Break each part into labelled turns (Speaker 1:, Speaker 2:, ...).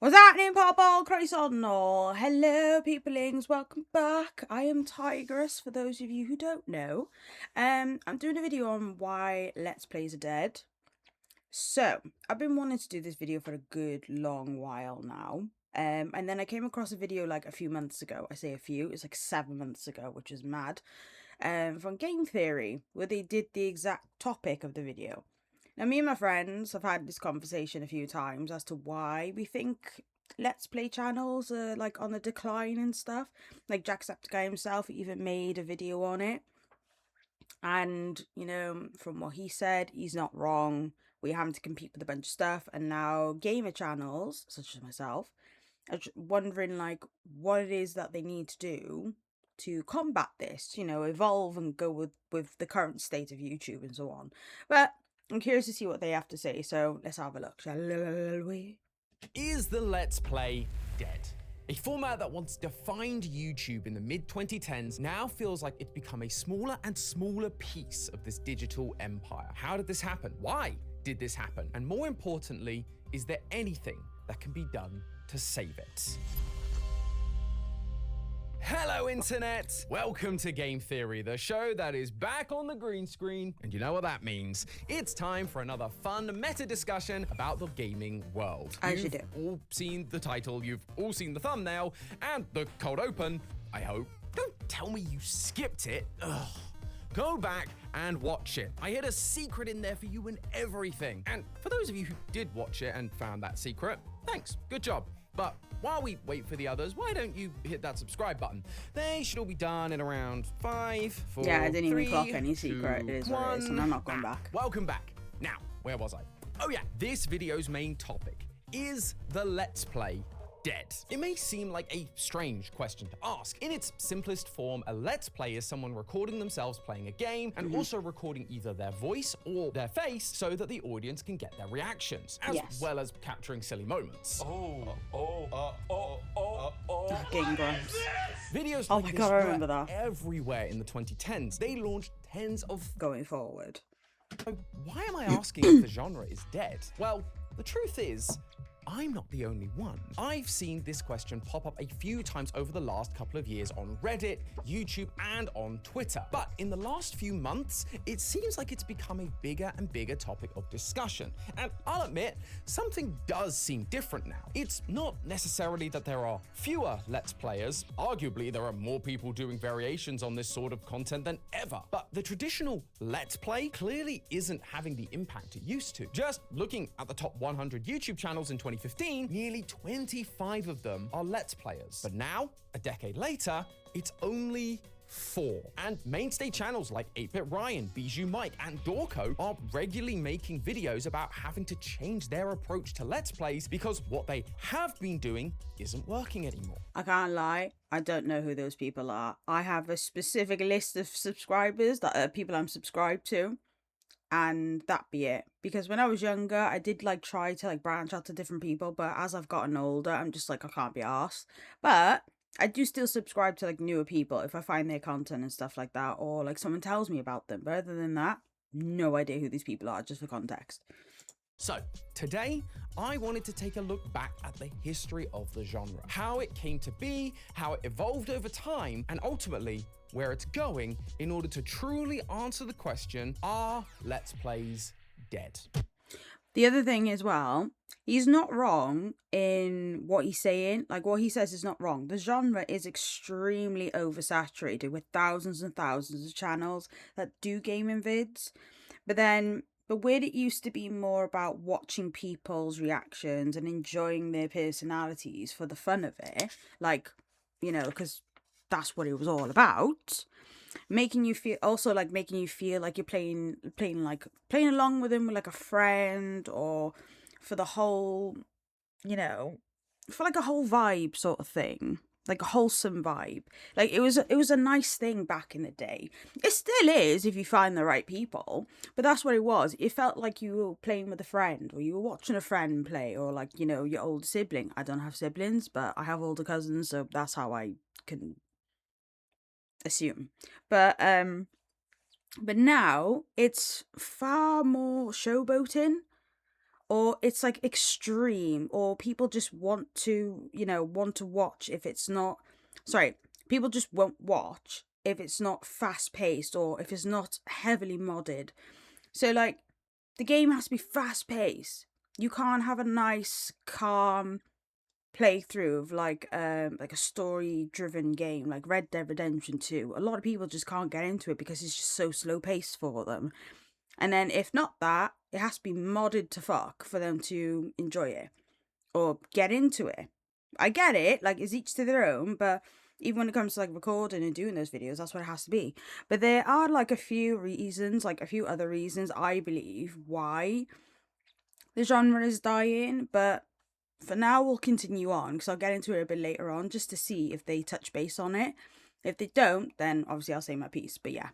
Speaker 1: What's happening, Purple Croissant? Hello, peoplings. Welcome back. I am Tigress, for those of you who don't know. I'm doing a video on why Let's Plays are dead. So, I've been wanting to do this video for a good long while now. And then I came across a video like a few months ago. I say a few, it's like 7 months ago, which is mad. From Game Theory, where they did the exact topic of the video. Now, me and my friends have had this conversation a few times as to why we think Let's Play channels are like on the decline and stuff. Like Jacksepticeye himself even made a video on it. And, you know, from what he said, he's not wrong. We're having to compete with a bunch of stuff. And now gamer channels, such as myself, are wondering like what it is that they need to do to combat this, you know, evolve and go with the current state of YouTube and so on. But I'm curious to see what they have to say, so let's have a look, shall we?
Speaker 2: Is the Let's Play dead? A format that once defined YouTube in the mid-2010s now feels like it's become a smaller and smaller piece of this digital empire. How did this happen? Why did this happen? And more importantly, is there anything that can be done to save it? Hello, Internet! Welcome to Game Theory, the show that is back on the green screen. And you know what that means. It's time for another fun meta discussion about the gaming world.
Speaker 1: As you do.
Speaker 2: You've all seen the title, you've all seen the thumbnail, and the cold open, I hope. Don't tell me you skipped it. Ugh. Go back and watch it. I hid a secret in there for you and everything. And for those of you who did watch it and found that secret, thanks, good job. But while we wait for the others, why don't you hit that subscribe button? They should all be done in around 5, 4,
Speaker 1: Yeah, I didn't
Speaker 2: 3,
Speaker 1: even clock any secret.
Speaker 2: 2,
Speaker 1: It is what it is, and I'm not going back.
Speaker 2: Welcome back. Now, where was I? Oh yeah, this video's main topic is the Let's Play dead? It may seem like a strange question to ask. In its simplest form, a Let's Play is someone recording themselves playing a game and also recording either their voice or their face so that the audience can get their reactions, as well as capturing silly moments.
Speaker 1: Game Grumps.
Speaker 2: Videos
Speaker 1: Oh
Speaker 2: like
Speaker 1: my
Speaker 2: this
Speaker 1: God, I
Speaker 2: were
Speaker 1: remember that.
Speaker 2: everywhere in the 2010s. They launched tens of...
Speaker 1: Going forward.
Speaker 2: So why am I asking if the genre is dead? Well, the truth is, I'm not the only one. I've seen this question pop up a few times over the last couple of years on Reddit, YouTube, and on Twitter. But in the last few months, it seems like it's become a bigger and bigger topic of discussion. And I'll admit, something does seem different now. It's not necessarily that there are fewer Let's Players. Arguably, there are more people doing variations on this sort of content than ever. But the traditional Let's Play clearly isn't having the impact it used to. Just looking at the top 100 YouTube channels in 2015, nearly 25 of them are Let's Players. But now, a decade later, it's only 4. And mainstay channels like 8-Bit Ryan, Bijou Mike, and Dorko are regularly making videos about having to change their approach to Let's Plays because what they have been doing isn't working anymore.
Speaker 1: I can't lie, I don't know who those people are. I have a specific list of subscribers that are people I'm subscribed to, and that be it. Because when I was younger, I did like try to like branch out to different people, but as I've gotten older, I'm just like, I can't be arsed. But I do still subscribe to like newer people if I find their content and stuff like that, or like someone tells me about them. But other than that, no idea who these people are, just for context.
Speaker 2: So, today, I wanted to take a look back at the history of the genre, how it came to be, how it evolved over time, and ultimately, where it's going in order to truly answer the question, are Let's Plays dead?
Speaker 1: The other thing as well, he's not wrong in what he's saying. Like, what he says is not wrong. The genre is extremely oversaturated with thousands and thousands of channels that do gaming vids. But where it used to be more about watching people's reactions and enjoying their personalities for the fun of it, like, you know, because that's what it was all about. Making you feel like you're playing along with him with like a friend, or for the whole, you know, for like a whole vibe sort of thing, like a wholesome vibe. Like it was a nice thing back in the day. It still is if you find the right people, but that's what it was. It felt like you were playing with a friend, or you were watching a friend play, or like, you know, your older sibling. I don't have siblings, but I have older cousins, so that's how I can assume. But now it's far more showboating, or it's like extreme, or people just want to, want to watch if it's not, sorry, people just won't watch if it's not fast paced or if it's not heavily modded. So like the game has to be fast paced. You can't have a nice, calm playthrough of like a story driven game like Red Dead Redemption 2. A lot of people just can't get into it because it's just so slow paced for them. And then if not that, it has to be modded to fuck for them to enjoy it or get into it. I get it, like it's each to their own, but even when it comes to like recording and doing those videos, that's what it has to be. But there are like a few reasons, like a few other reasons I believe why the genre is dying, but for now we'll continue on because I'll get into it a bit later on just to see if they touch base on it. If they don't, then obviously I'll say my piece, but yeah.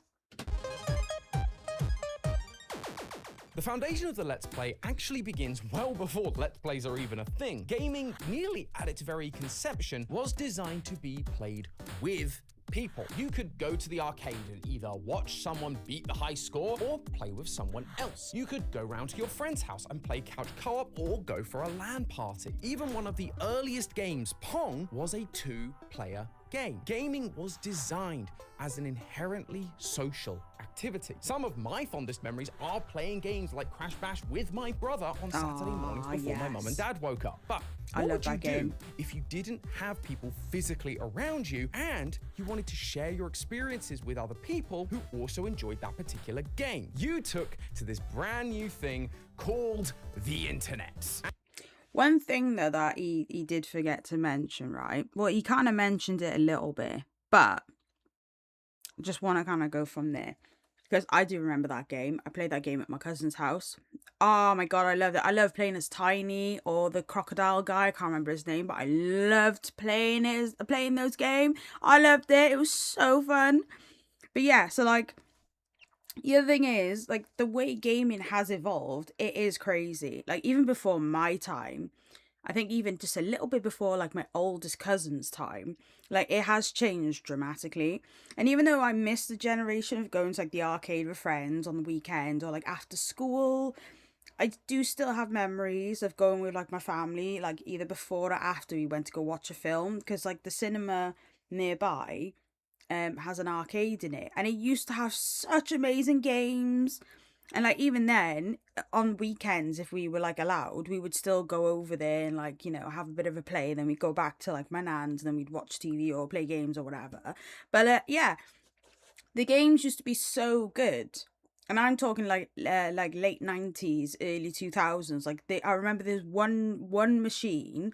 Speaker 2: The foundation of the Let's Play actually begins well before Let's Plays are even a thing. Gaming, nearly at its very conception, was designed to be played with people. You could go to the arcade and either watch someone beat the high score or play with someone else. You could go round to your friend's house and play couch co-op or go for a LAN party. Even one of the earliest games, Pong, was a two-player game. Gaming was designed as an inherently social activity. Some of my fondest memories are playing games like Crash Bash with my brother on Saturday mornings before my mum and dad woke up. But what would you do if you didn't have people physically around you and you wanted to share your experiences with other people who also enjoyed that particular game? You took to this brand new thing called the internet.
Speaker 1: One thing though that he did forget to mention, right? Well, he kind of mentioned it a little bit, but I just want to kind of go from there. Because I do remember that game. I played that game at my cousin's house. Oh my god, I loved it. I love playing as Tiny or the crocodile guy. I can't remember his name, but I loved playing those games. I loved it. It was so fun. But yeah, so like the other thing is, like, the way gaming has evolved, it is crazy. Like, even before my time, I think even just a little bit before, like, my oldest cousin's time, like, it has changed dramatically. And even though I miss the generation of going to, like, the arcade with friends on the weekend or, like, after school, I do still have memories of going with, like, my family, like, either before or after we went to go watch a film. Because, like, the cinema nearby has an arcade in it, and it used to have such amazing games. And like even then on weekends, if we were like allowed, we would still go over there and like, have a bit of a play. Then we'd go back to like my nan's, and then we'd watch TV or play games or whatever. But yeah, the games used to be so good. And I'm talking like late 90s, early 2000s. Like I remember there's one machine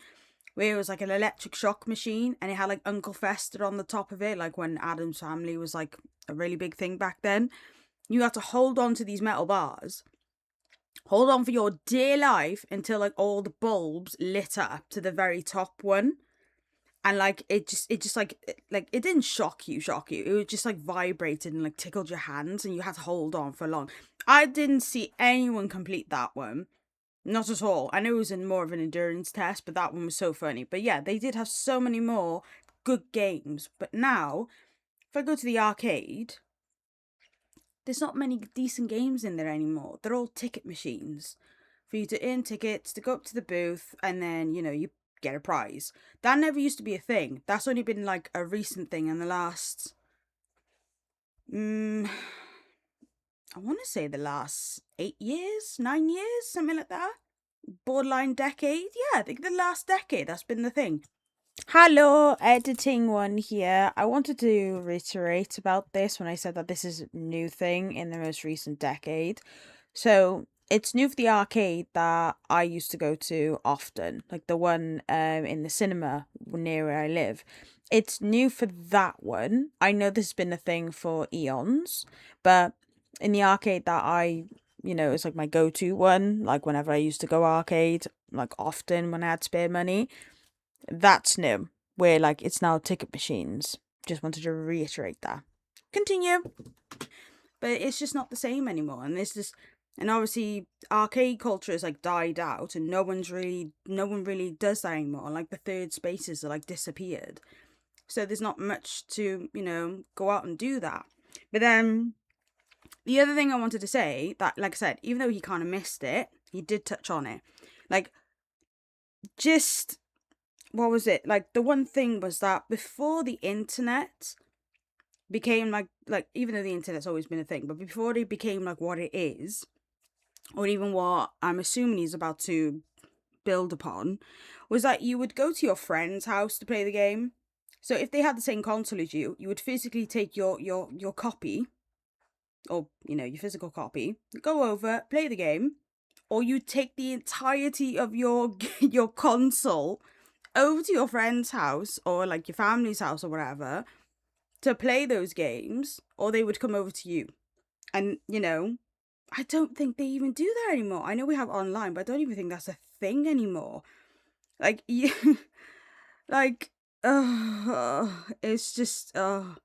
Speaker 1: where it was like an electric shock machine, and it had like Uncle Fester on the top of it, like when Addams Family was like a really big thing back then. You had to hold on to these metal bars, hold on for your dear life until like all the bulbs lit up to the very top one. And like it just like it didn't shock you. It was just like vibrated and like tickled your hands, and you had to hold on for long. I didn't see anyone complete that one. Not at all. I know it was more of an endurance test, but that one was so funny. But yeah, they did have so many more good games. But now, if I go to the arcade, there's not many decent games in there anymore. They're all ticket machines for you to earn tickets, to go up to the booth, and then, you get a prize. That never used to be a thing. That's only been like a recent thing in the last... I want to say the last 8 years, 9 years, something like that. Borderline decade. Yeah, I think the last decade, that's been the thing. Hello, editing one here. I wanted to reiterate about this when I said that this is a new thing in the most recent decade. So it's new for the arcade that I used to go to often, like the one in the cinema near where I live. It's new for that one. I know this has been a thing for eons, but in the arcade that it's like my go-to one, like whenever I used to go arcade, like often when I had spare money, that's new, where like it's now ticket machines. Just wanted to reiterate that. Continue. But it's just not the same anymore, and obviously arcade culture has like died out, and no one really does that anymore. Like the third spaces are like disappeared, so there's not much to go out and do that. But then the other thing I wanted to say, that, like I said, even though he kind of missed it, he did touch on it. Like, just, what was it? Like, the one thing was that before the internet became like even though the internet's always been a thing, but before it became like what it is, or even what I'm assuming he's about to build upon, was that you would go to your friend's house to play the game. So if they had the same console as you would physically take your copy, or your physical copy, go over, play the game, or you take the entirety of your your console over to your friend's house or like your family's house or whatever to play those games, or they would come over to you. And I don't think they even do that anymore. I know we have online, but I don't even think that's a thing anymore. Like, you, like, it's just, the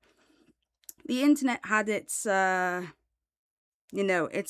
Speaker 1: internet had its, its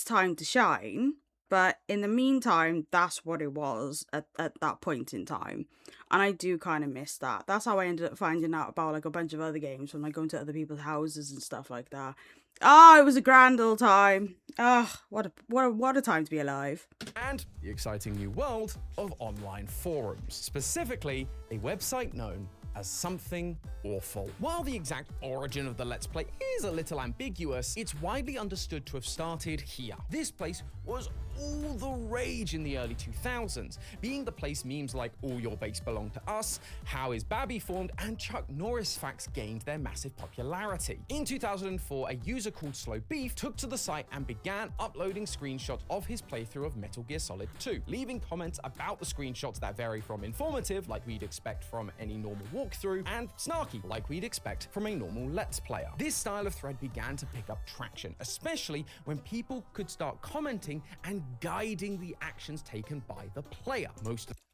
Speaker 1: time to shine. But in the meantime, that's what it was at that point in time. And I do kind of miss that. That's how I ended up finding out about like a bunch of other games from like going to other people's houses and stuff like that. Oh, it was a grand old time. Oh, what a time to be alive.
Speaker 2: And the exciting new world of online forums, specifically a website known as Something Awful. While the exact origin of the Let's Play is a little ambiguous, it's widely understood to have started here. This place was all the rage in the early 2000s, being the place memes like "All Your Base Belong to Us," "How Is Babby Formed," and Chuck Norris facts gained their massive popularity. In 2004, a user called Slow Beef took to the site and began uploading screenshots of his playthrough of Metal Gear Solid 2, leaving comments about the screenshots that vary from informative, like we'd expect from any normal walkthrough, and snarky, like we'd expect from a normal Let's Player. This style of thread began to pick up traction, especially when people could start commenting and guiding the actions taken by the player.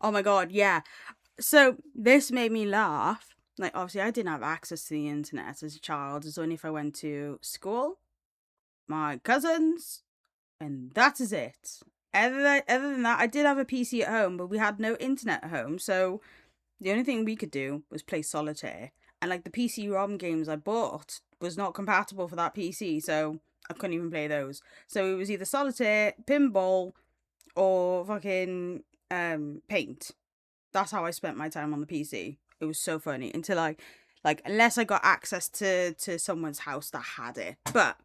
Speaker 1: Oh my god, yeah. So this made me laugh. Like, obviously I didn't have access to the internet as a child. It's only if I went to school, my cousins, and that is it. Other than that, I did have a PC at home, but we had no internet at home, so the only thing we could do was play solitaire. And like the PC-ROM games I bought was not compatible for that PC, so I couldn't even play those. So it was either solitaire, pinball, or fucking paint. That's how I spent my time on the PC. It was so funny until unless I got access to someone's house that had it. But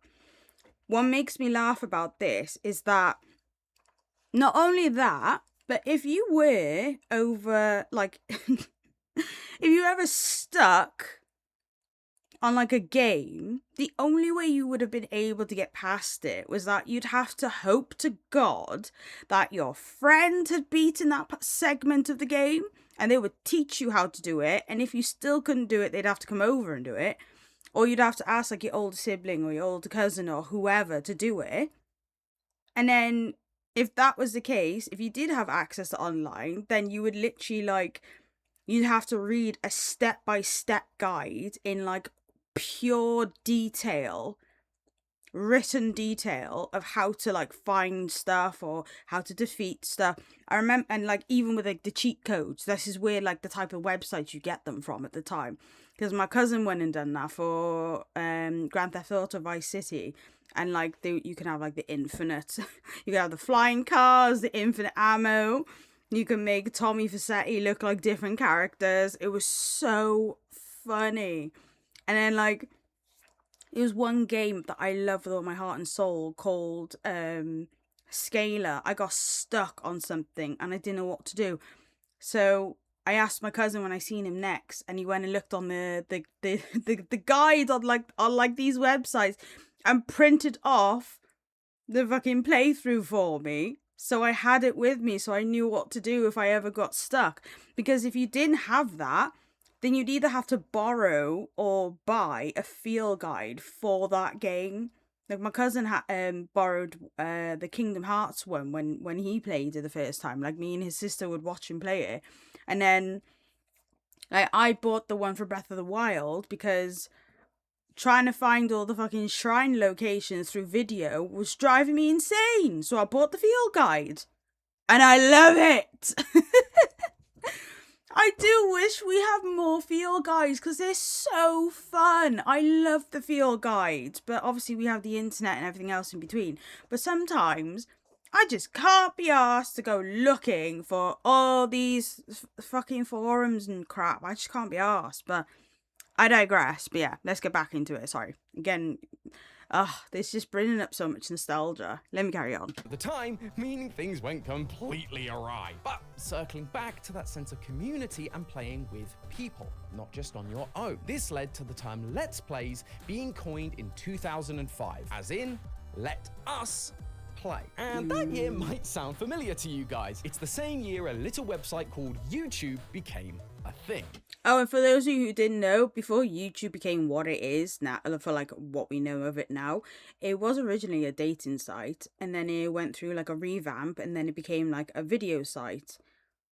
Speaker 1: what makes me laugh about this is that not only that, but if you were over, like, if you ever stuck on like a game, the only way you would have been able to get past it was that you'd have to hope to God that your friend had beaten that segment of the game and they would teach you how to do it. And if you still couldn't do it, they'd have to come over and do it. Or you'd have to ask like your older sibling or your older cousin or whoever to do it. And then if that was the case, if you did have access to online, then you would literally you'd have to read a step-by-step guide in like pure detail, written detail of how to like find stuff or how to defeat stuff. I remember, and like even with like the cheat codes, this is where like the type of websites you get them from at the time, because my cousin went and done that for Grand Theft Auto Vice City. And like you can have like the infinite, you can have the flying cars, the infinite ammo. You can make Tommy Vercetti look like different characters. It was so funny. And then like, it was one game that I love with all my heart and soul called Scalar. I got stuck on something and I didn't know what to do. So I asked my cousin when I seen him next, and he went and looked on the guide on like these websites and printed off the fucking playthrough for me. So I had it with me, so I knew what to do if I ever got stuck. Because if you didn't have that, then you'd either have to borrow or buy a field guide for that game. Like my cousin borrowed the Kingdom Hearts one when he played it the first time. Like me and his sister would watch him play it. And then I bought the one for Breath of the Wild because trying to find all the fucking shrine locations through video was driving me insane. So I bought the field guide. And I love it! I do wish we have more field guides because they're so fun. I love the field guides. But obviously we have the internet and everything else in between. But sometimes I just can't be asked to go looking for all these fucking forums and crap. I just can't be asked. But I digress. But yeah, let's get back into it. Sorry. Again, this is just bringing up so much nostalgia. Let me carry on.
Speaker 2: At the time, meaning things went completely awry. But circling back to that sense of community and playing with people, not just on your own. This led to the term Let's Plays being coined in 2005, as in, let us play. And that year might sound familiar to you guys. It's the same year a little website called YouTube became a thing.
Speaker 1: Oh, and for those of you who didn't know, before YouTube became what it is now, for like what we know of it now, it was originally a dating site, and then it went through like a revamp, and then it became like a video site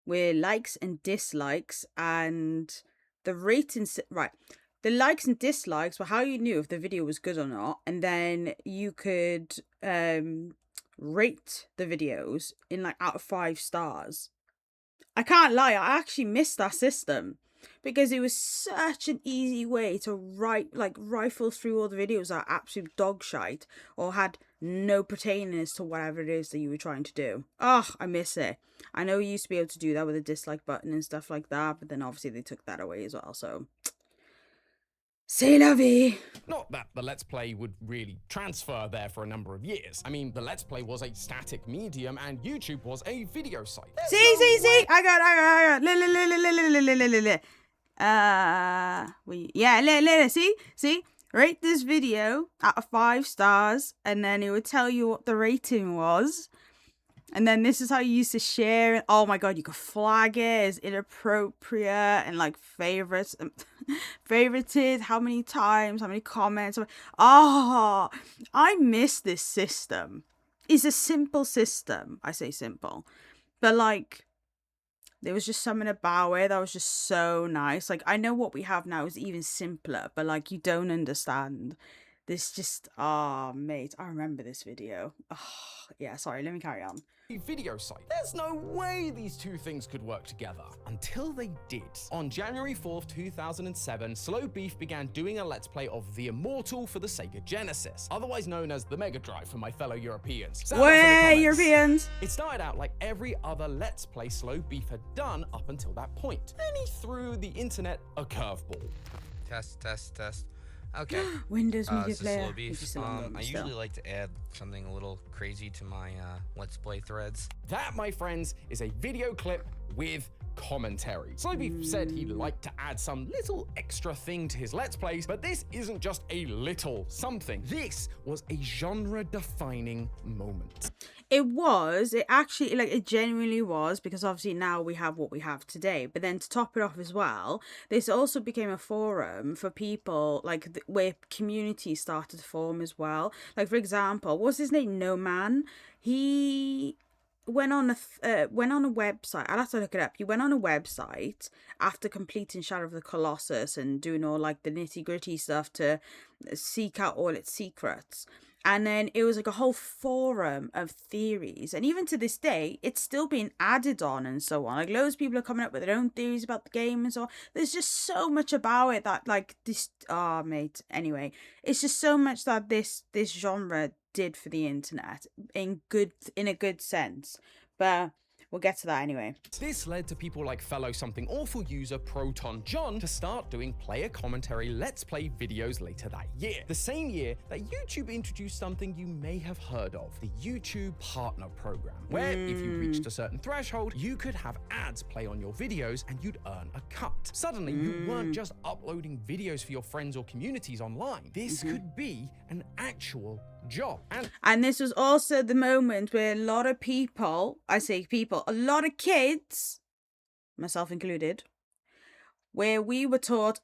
Speaker 1: where likes and dislikes and the ratings, right, the likes and dislikes were how you knew if the video was good or not, and then you could rate the videos in like out of 5 stars. I can't lie, I actually missed that system because it was such an easy way to rifle through all the videos that are absolute dog shite or had no pertainance to whatever it is that you were trying to do. Oh, I miss it. I know you used to be able to do that with a dislike button and stuff like that, but then obviously they took that away as well, so c'est la vie.
Speaker 2: Not that the Let's Play would really transfer there for a number of years. I mean, the Let's Play was a static medium and YouTube was a video site.
Speaker 1: See, I got. See, rate this video out of 5 stars, and then it would tell you what the rating was. And then this is how you used to share it. Oh my god, you could flag it as inappropriate and like favorites, favorited, how many times, how many comments. Oh, I miss this system. It's a simple system. I say simple, but like there was just something about it that was just so nice. Like I know what we have now is even simpler, but like you don't understand. This just, oh mate, I remember this video. Oh yeah, sorry, let me carry on.
Speaker 2: Video site. There's no way these two things could work together. Until they did. On January 4th, 2007, Slow Beef began doing a Let's Play of The Immortal for the Sega Genesis, otherwise known as the Mega Drive for my fellow Europeans.
Speaker 1: Way Europeans!
Speaker 2: It started out like every other Let's Play Slow Beef had done up until that point. Then he threw the internet a curveball.
Speaker 3: Test. Okay.
Speaker 1: Windows Media
Speaker 3: this is
Speaker 1: Player.
Speaker 3: Slow Beef. I usually like to add something a little crazy to my Let's Play threads.
Speaker 2: That, my friends, is a video clip with commentary. Slow Beef said he'd like to add some little extra thing to his Let's Plays, but this isn't just a little something. This was a genre-defining moment.
Speaker 1: It actually, like, it genuinely was, because obviously now we have what we have today. But then to top it off as well, this also became a forum for people, like, where communities started to form as well. Like, for example, what's his name? No Man. He went on a website. I'll have to look it up. He went on a website after completing Shadow of the Colossus and doing all, like, the nitty-gritty stuff to seek out all its secrets. And then it was like a whole forum of theories. And even to this day, it's still being added on and so on. Like loads of people are coming up with their own theories about the game and so on. There's just so much about it that like this, mate. Anyway, it's just so much that this genre did for the internet in a good sense. But we'll get to that anyway.
Speaker 2: This led to people like fellow Something Awful user Proton John to start doing player commentary Let's Play videos later that year. The same year that YouTube introduced something you may have heard of, the YouTube Partner Program, where if you reached a certain threshold, you could have ads play on your videos and you'd earn a cut. Suddenly, you weren't just uploading videos for your friends or communities online. This could be an actual job.
Speaker 1: And this was also the moment where a lot of people, a lot of kids, myself included, where we were taught,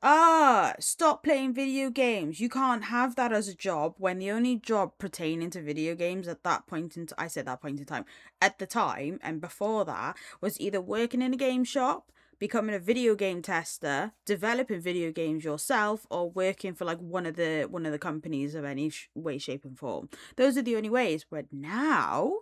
Speaker 1: stop playing video games. You can't have that as a job, when the only job pertaining to video games at that point in time, at the time and before that, was either working in a game shop, becoming a video game tester, developing video games yourself, or working for like one of the companies of any way, shape and form. Those are the only ways. But now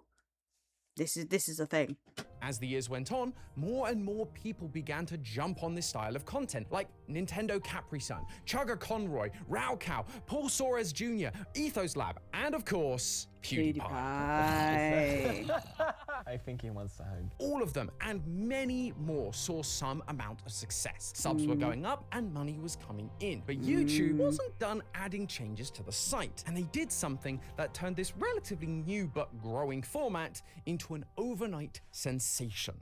Speaker 1: this is a thing.
Speaker 2: As the years went on, more and more people began to jump on this style of content, like Nintendo Capri-Sun, Chugga Conroy, raocow, Paul Soares Jr., Ethos Lab, and of course, PewDiePie.
Speaker 4: I think he wants to hug.
Speaker 2: All of them and many more saw some amount of success. Subs were going up and money was coming in. But YouTube wasn't done adding changes to the site. And they did something that turned this relatively new but growing format into an overnight sensation.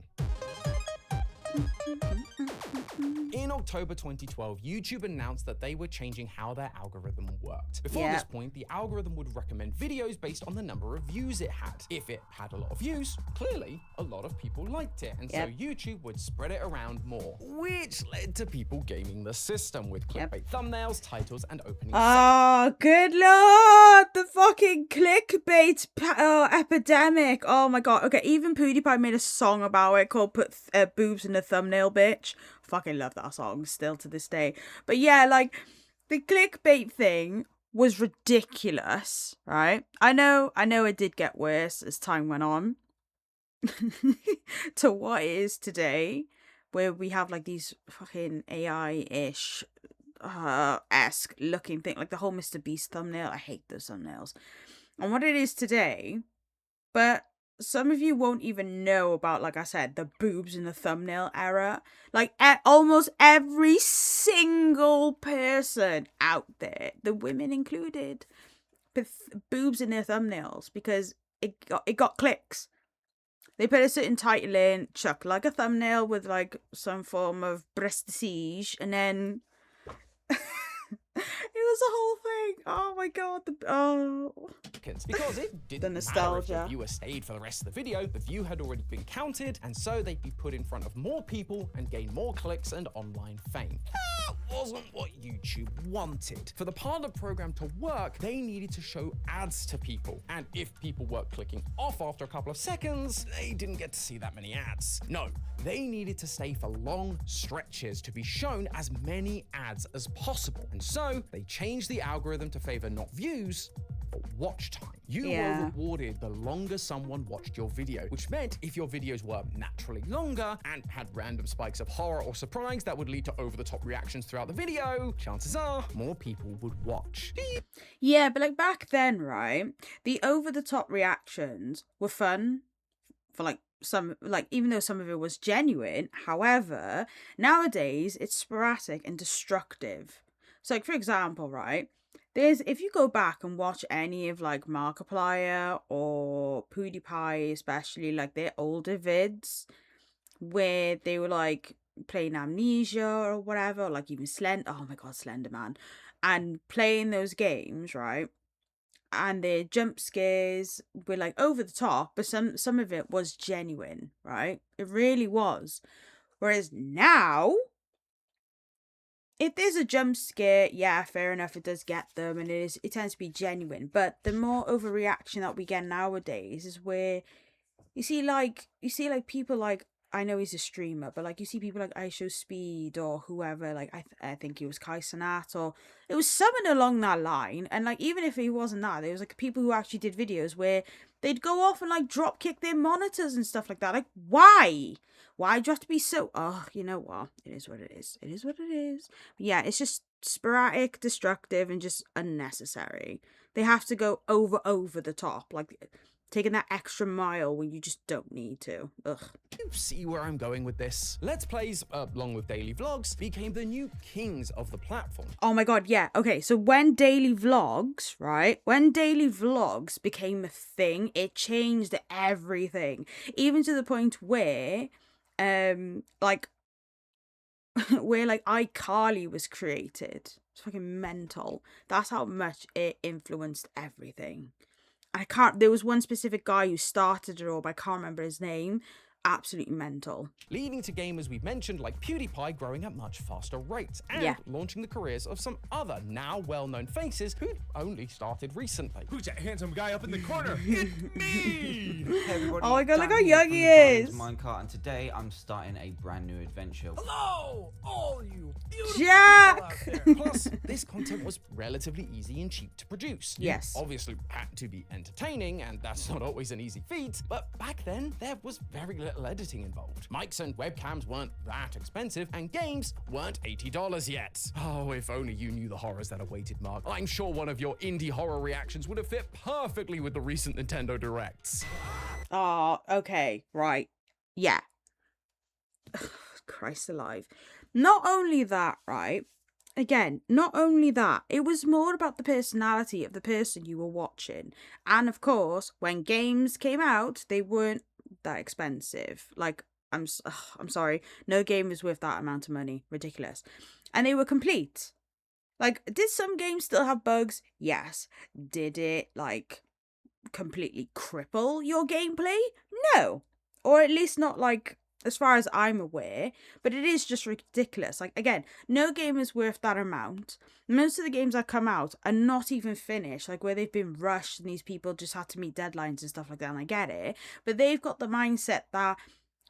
Speaker 2: In October 2012, YouTube announced that they were changing how their algorithm worked. Before this point, the algorithm would recommend videos based on the number of views it had. If it had a lot of views, clearly a lot of people liked it, and so YouTube would spread it around more, which led to people gaming the system with clickbait thumbnails, titles, and opening
Speaker 1: Oh, good lord! The fucking clickbait epidemic. Oh my god. Okay, even PewDiePie made a song about it called "Put Boobs in the Thumbnail, Bitch." Fucking love that song still to this day. But yeah, like, the clickbait thing was ridiculous, right? I know it did get worse as time went on to what it is today, where we have like these fucking AI-ish esque looking thing, like the whole Mr. Beast thumbnail. I hate those thumbnails. And what it is today, but some of you won't even know about, like I said, the boobs in the thumbnail era. Like, almost every single person out there, the women included, boobs in their thumbnails because it got clicks. They put a certain title in, chuck like a thumbnail with like some form of prestige, and then it was a whole thing. Oh my god.
Speaker 2: because it didn't
Speaker 1: The nostalgia.
Speaker 2: matter if the viewer stayed for the rest of the video. The view had already been counted, and so they'd be put in front of more people and gain more clicks and online fame. That wasn't what YouTube wanted. For the partner program to work, they needed to show ads to people, and if people were clicking off after a couple of seconds, they didn't get to see that many ads. No, they needed to stay for long stretches to be shown as many ads as possible, and so they changed the algorithm to favor not views, but watch time. You were rewarded the longer someone watched your video, which meant if your videos were naturally longer and had random spikes of horror or surprise that would lead to over-the-top reactions throughout the video, chances are more people would watch.
Speaker 1: Yeah, but like back then, right, the over-the-top reactions were fun for like some, like, even though some of it was genuine. However, nowadays it's sporadic and destructive. So like, for example, right, if you go back and watch any of like Markiplier or PewDiePie, especially like their older vids where they were like playing Amnesia or whatever, or like even Slenderman, and playing those games, right? And their jump scares were like over the top, but some of it was genuine, right? It really was. Whereas now, if there's a jump scare, yeah, fair enough, it does get them, and it tends to be genuine. But the more overreaction that we get nowadays is where you see like people like, I know he's a streamer, but like you see people like IShowSpeed or whoever, like I think it was Kai Cenat, or it was someone along that line. And like, even if he wasn't that, there was like people who actually did videos where they'd go off and like drop kick their monitors and stuff like that. Like, why? Why do you have to be so, you know what? It is what it is. It is what it is. But yeah, it's just sporadic, destructive, and just unnecessary. They have to go over the top, like taking that extra mile when you just don't need to. Ugh.
Speaker 2: You see where I'm going with this? Let's Plays, along with daily vlogs, became the new kings of the platform.
Speaker 1: Oh my god, yeah. Okay, so when daily vlogs, right? When daily vlogs became a thing, it changed everything. Even to the point where, like, where like iCarly was created. It's fucking mental. That's how much it influenced everything. There was one specific guy who started it all, but I can't remember his name. Absolutely mental.
Speaker 2: Leading to gamers we've mentioned like PewDiePie growing at much faster rates and launching the careers of some other now well-known faces who only started recently.
Speaker 5: Who's that handsome guy up in the corner?
Speaker 2: It's me!
Speaker 6: Hey everybody,
Speaker 1: Oh my god, look how
Speaker 6: Dan here
Speaker 1: young
Speaker 6: from
Speaker 1: he
Speaker 6: the Diamonds
Speaker 1: is.
Speaker 6: Minecart, and today I'm starting a brand new adventure.
Speaker 5: Hello, all you beautiful
Speaker 1: Jack!
Speaker 5: people out there.
Speaker 2: Plus, this content was relatively easy and cheap to produce. You
Speaker 1: Yes.
Speaker 2: obviously had to be entertaining, and that's not always an easy feat, but back then, there was very little editing involved. Mics and webcams weren't that expensive, and games weren't $80 yet. Oh, if only you knew the horrors that awaited Mark. I'm sure one of your indie horror reactions would have fit perfectly with the recent Nintendo Directs.
Speaker 1: Oh, okay, right. Yeah. Christ alive. Not only that, right? Again, not only that, it was more about the personality of the person you were watching. And of course, when games came out, they weren't that expensive. Like, I'm sorry, no game was worth that amount of money. Ridiculous. And they were complete. Like, did some games still have bugs? Yes. Did it, like, completely cripple your gameplay? No. Or at least not, like, as far as I'm aware. But it is just ridiculous. Like, again, no game is worth that amount. Most of the games that come out are not even finished, like where they've been rushed and these people just had to meet deadlines and stuff like that, and I get it. But they've got the mindset that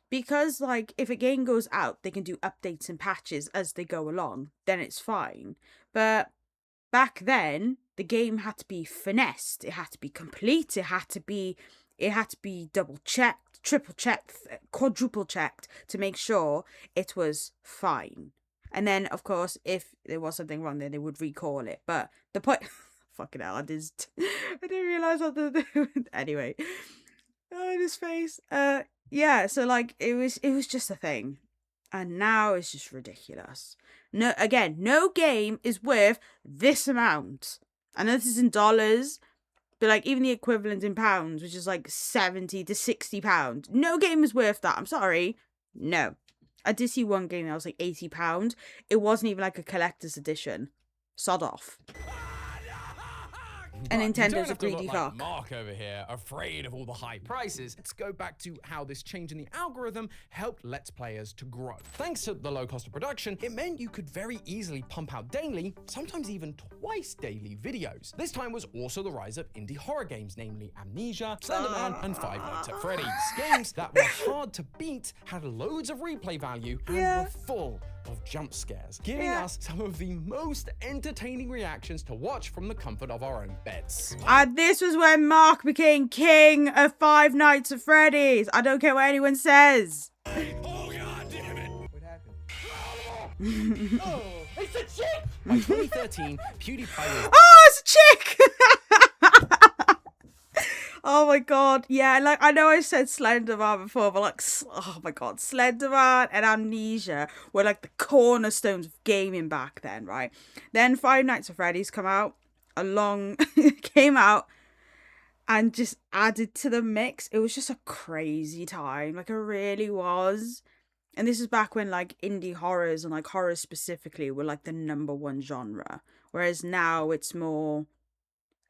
Speaker 1: because, like, if a game goes out, they can do updates and patches as they go along, then it's fine. But back then, the game had to be finessed. It had to be complete. It had to be double checked, triple checked, quadruple checked to make sure it was fine. And then, of course, if there was something wrong, then they would recall it. But the point, fucking hell, I didn't realize what to do. Anyway, oh, his face. Yeah. So like, it was just a thing, and now it's just ridiculous. No, again, no game is worth this amount. I know this is in dollars, but like even the equivalent in pounds, which is like £70 to £60. No game is worth that. I'm sorry. No. I did see one game that was like £80. It wasn't even like a collector's edition. Sod off. And Nintendo's a greedy fuck.
Speaker 2: Mark over here, afraid of all the high prices. Let's go back to how this change in the algorithm helped Let's Players to grow. Thanks to the low cost of production, it meant you could very easily pump out daily, sometimes even twice daily videos. This time was also the rise of indie horror games, namely Amnesia, Slenderman, and Five Nights at Freddy's. Games that were hard to beat, had loads of replay value, and were full of jump scares, giving us some of the most entertaining reactions to watch from the comfort of our own beds.
Speaker 1: And this was when Mark became king of Five Nights at Freddy's. I don't care what anyone says.
Speaker 5: Oh, God damn it. What happened? Oh, it's a chick!
Speaker 2: By 2013, PewDiePie was...
Speaker 1: Oh, it's a chick! Oh my god, yeah, like, I know I said Slenderman before, but like, oh my god, Slenderman and Amnesia were like the cornerstones of gaming back then, right? Then Five Nights at Freddy's came out and just added to the mix. It was just a crazy time, like, it really was. And this is back when like indie horrors and like horrors specifically were like the #1 genre, whereas now it's more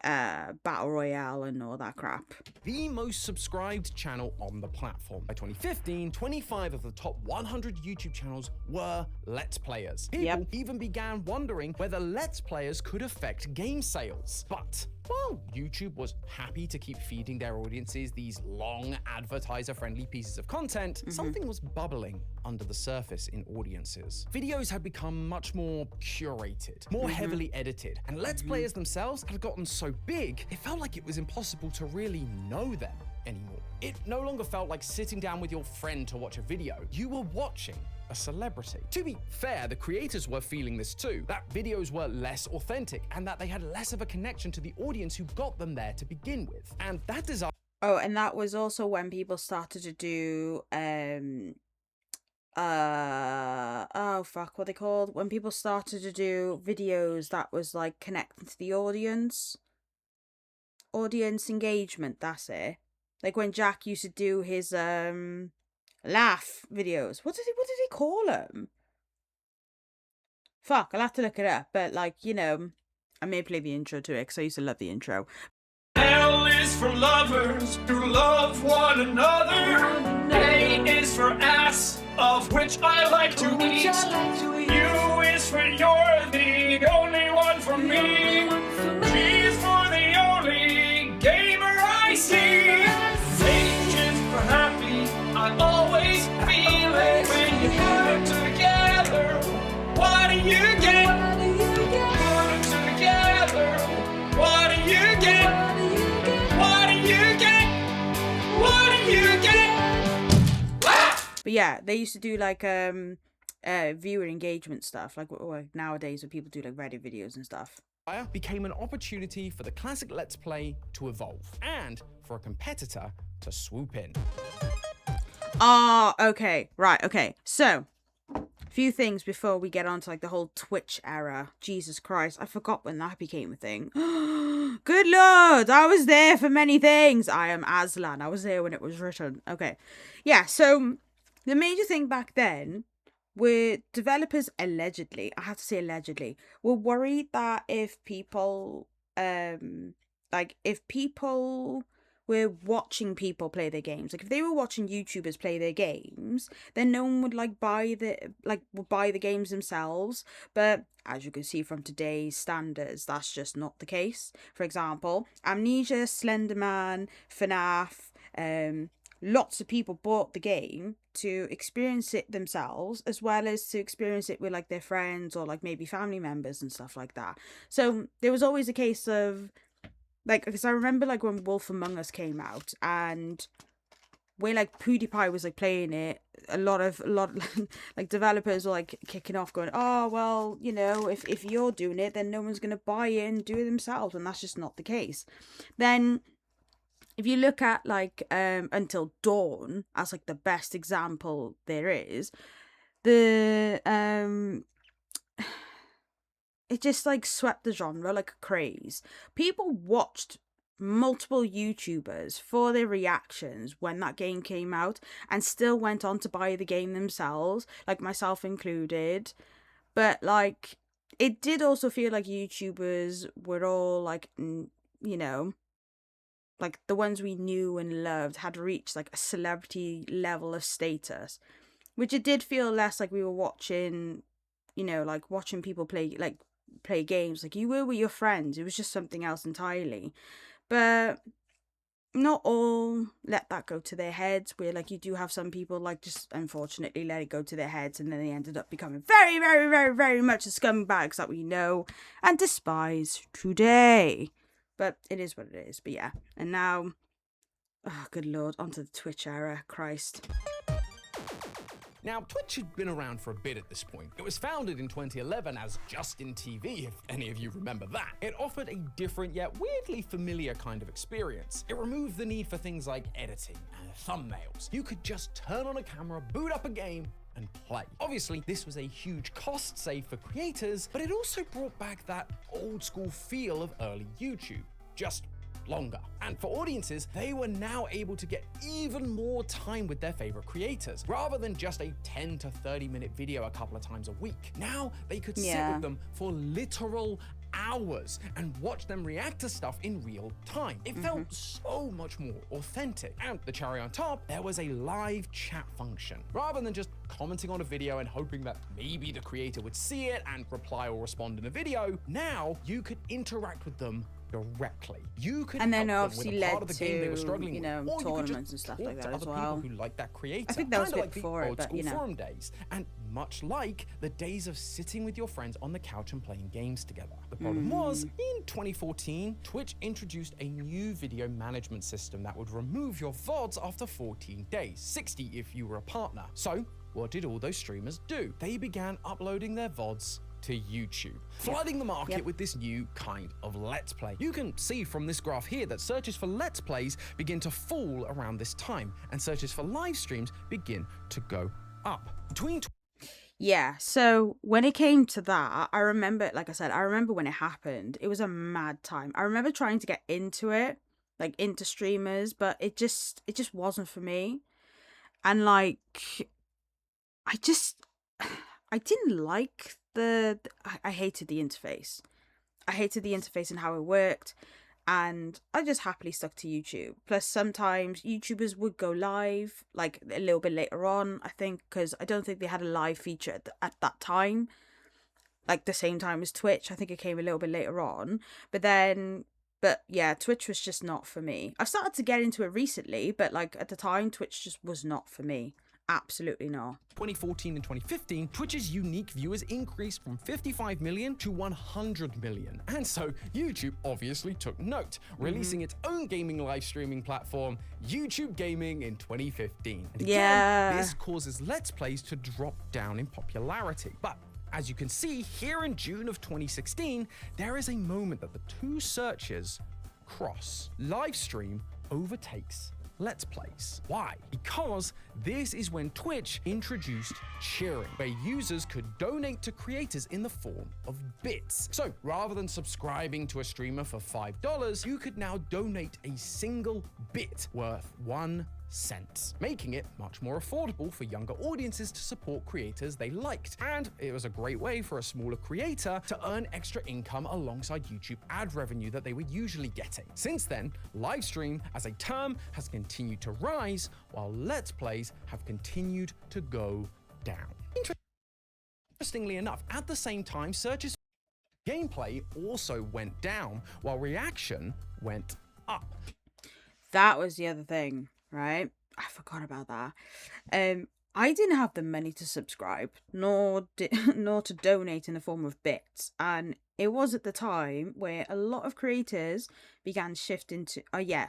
Speaker 1: battle royale and all that crap.
Speaker 2: The most subscribed channel on the platform. By 2015, 25 of the top 100 YouTube channels were Let's Players. People even began wondering whether Let's Players could affect game sales. But while YouTube was happy to keep feeding their audiences these long advertiser-friendly pieces of content, something was bubbling under the surface in audiences. Videos had become much more curated, more heavily edited, and Let's Players themselves had gotten so big, it felt like it was impossible to really know them anymore. It no longer felt like sitting down with your friend to watch a video. You were watching a celebrity. To be fair, the creators were feeling this too, that videos were less authentic and that they had less of a connection to the audience who got them there to begin with. And that desire...
Speaker 1: Oh, and that was also when people started to do oh fuck, what they called? When people started to do videos that was like connecting to the audience. Audience engagement, that's it. Like when Jack used to do his laugh videos. What did he call them? Fuck, I'll have to look it up. But like, you know, I may play the intro to it because I used to love the intro.
Speaker 5: L is for lovers who love one another. A is for ass, of which I like to eat. U is for you're the only one for me. G is for the only gamer I see. H is for happy, I always feel it. When you put it together, what do you get? Put it together, what do you get? What do you get? What do you get?
Speaker 1: But yeah, they used to do like viewer engagement stuff, like nowadays when people do like Reddit videos and stuff.
Speaker 2: became an opportunity for the classic Let's Play to evolve and for for a competitor to swoop in.
Speaker 1: Ah, okay. Right, okay. So, a few things before we get on to like the whole Twitch era. Jesus Christ, I forgot when that became a thing. Good Lord, I was there for many things. I am Aslan. I was there when it was written. Okay. Yeah, so the major thing back then were developers allegedly, I have to say allegedly, were worried that if people were watching people play their games, like if they were watching YouTubers play their games, then no one would buy the games themselves. But as you can see from today's standards, that's just not the case. For example, Amnesia, Slenderman, FNAF, lots of people bought the game to experience it themselves, as well as to experience it with like their friends or like maybe family members and stuff like that. So there was always a case of like, because I remember like when Wolf Among Us came out, and where like PewDiePie was like playing it, a lot of like developers were like kicking off, going, "Oh well, you know, if you're doing it, then no one's gonna buy it and do it themselves," and that's just not the case. Then, if you look at like Until Dawn as like the best example there is, the it just like swept the genre like a craze. People watched multiple YouTubers for their reactions when that game came out and still went on to buy the game themselves, like myself included. But like it did also feel like YouTubers were all like, you know, like the ones we knew and loved had reached like a celebrity level of status, which it did feel less like we were watching, you know, like watching people play games like you were with your friends. It was just something else entirely. But not all let that go to their heads, where like you do have some people like just unfortunately let it go to their heads, and then they ended up becoming very, very, very, very much the scumbags that we know and despise today. But it is what it is. But yeah, and now, oh good Lord, onto the Twitch era. Christ.
Speaker 2: Now, Twitch had been around for a bit at this point. It was founded in 2011 as Justin TV, if any of you remember that. It offered a different yet weirdly familiar kind of experience. It removed the need for things like editing and thumbnails. You could just turn on a camera, boot up a game, and play. Obviously, this was a huge cost save for creators, but it also brought back that old school feel of early YouTube. Just longer. And for audiences, they were now able to get even more time with their favorite creators, rather than just a 10 to 30 minute video a couple of times a week. Now they could sit with them for literal hours and watch them react to stuff in real time. It felt so much more authentic. And the cherry on top, there was a live chat function. Rather than just commenting on a video and hoping that maybe the creator would see it and reply or respond in a video, now you could interact with them directly. You could
Speaker 1: and then
Speaker 2: help them
Speaker 1: obviously
Speaker 2: with a part
Speaker 1: led
Speaker 2: of the game they were
Speaker 1: to,
Speaker 2: struggling
Speaker 1: you know,
Speaker 2: with, or
Speaker 1: tournaments
Speaker 2: you
Speaker 1: and stuff
Speaker 2: talk
Speaker 1: like
Speaker 2: to
Speaker 1: that as
Speaker 2: other
Speaker 1: well.
Speaker 2: people who like that creator.
Speaker 1: I think that was
Speaker 2: Kinda
Speaker 1: a bit
Speaker 2: like
Speaker 1: before
Speaker 2: the
Speaker 1: it,
Speaker 2: old
Speaker 1: but
Speaker 2: school
Speaker 1: you know.
Speaker 2: forum days, and much like the days of sitting with your friends on the couch and playing games together. The problem was, in 2014, Twitch introduced a new video management system that would remove your VODs after 14 days, 60 if you were a partner. So, what did all those streamers do? They began uploading their VODs to YouTube, flooding the market with this new kind of Let's Play. You can see from this graph here that searches for Let's Plays begin to fall around this time, and searches for live streams begin to go up.
Speaker 1: Yeah, so when it came to that, I remember, like I said, I remember when it happened, it was a mad time. I remember trying to get into it, like into streamers, but it just wasn't for me. And like, I didn't like I hated the interface. I hated the interface and how it worked, and I just happily stuck to YouTube. Plus, sometimes YouTubers would go live, like a little bit later on, I think, because I don't think they had a live feature at that time, like the same time as Twitch. I think it came a little bit later on. But yeah, Twitch was just not for me. I've started to get into it recently, but like at the time, Twitch just was not for me. Absolutely not.
Speaker 2: 2014 and 2015, Twitch's unique viewers increased from 55 million to 100 million. And so YouTube obviously took note, releasing its own gaming live streaming platform, YouTube Gaming, in 2015. And again, this causes Let's Plays to drop down in popularity. But as you can see here in June of 2016, there is a moment that the two searches cross. Live stream overtakes Let's Plays. Why? Because this is when Twitch introduced cheering, where users could donate to creators in the form of bits. So rather than subscribing to a streamer for $5, you could now donate a single bit worth 1 cent, making it much more affordable for younger audiences to support creators they liked. And it was a great way for a smaller creator to earn extra income alongside YouTube ad revenue that they were usually getting. Since then, live stream as a term has continued to rise, while Let's Plays have continued to go down. Interestingly enough, at the same time, searches for gameplay also went down, while reaction went up.
Speaker 1: That was the other thing, right? I forgot about that. I didn't have the money to subscribe, nor to donate in the form of bits, and it was at the time where a lot of creators began shifting to. Oh yeah,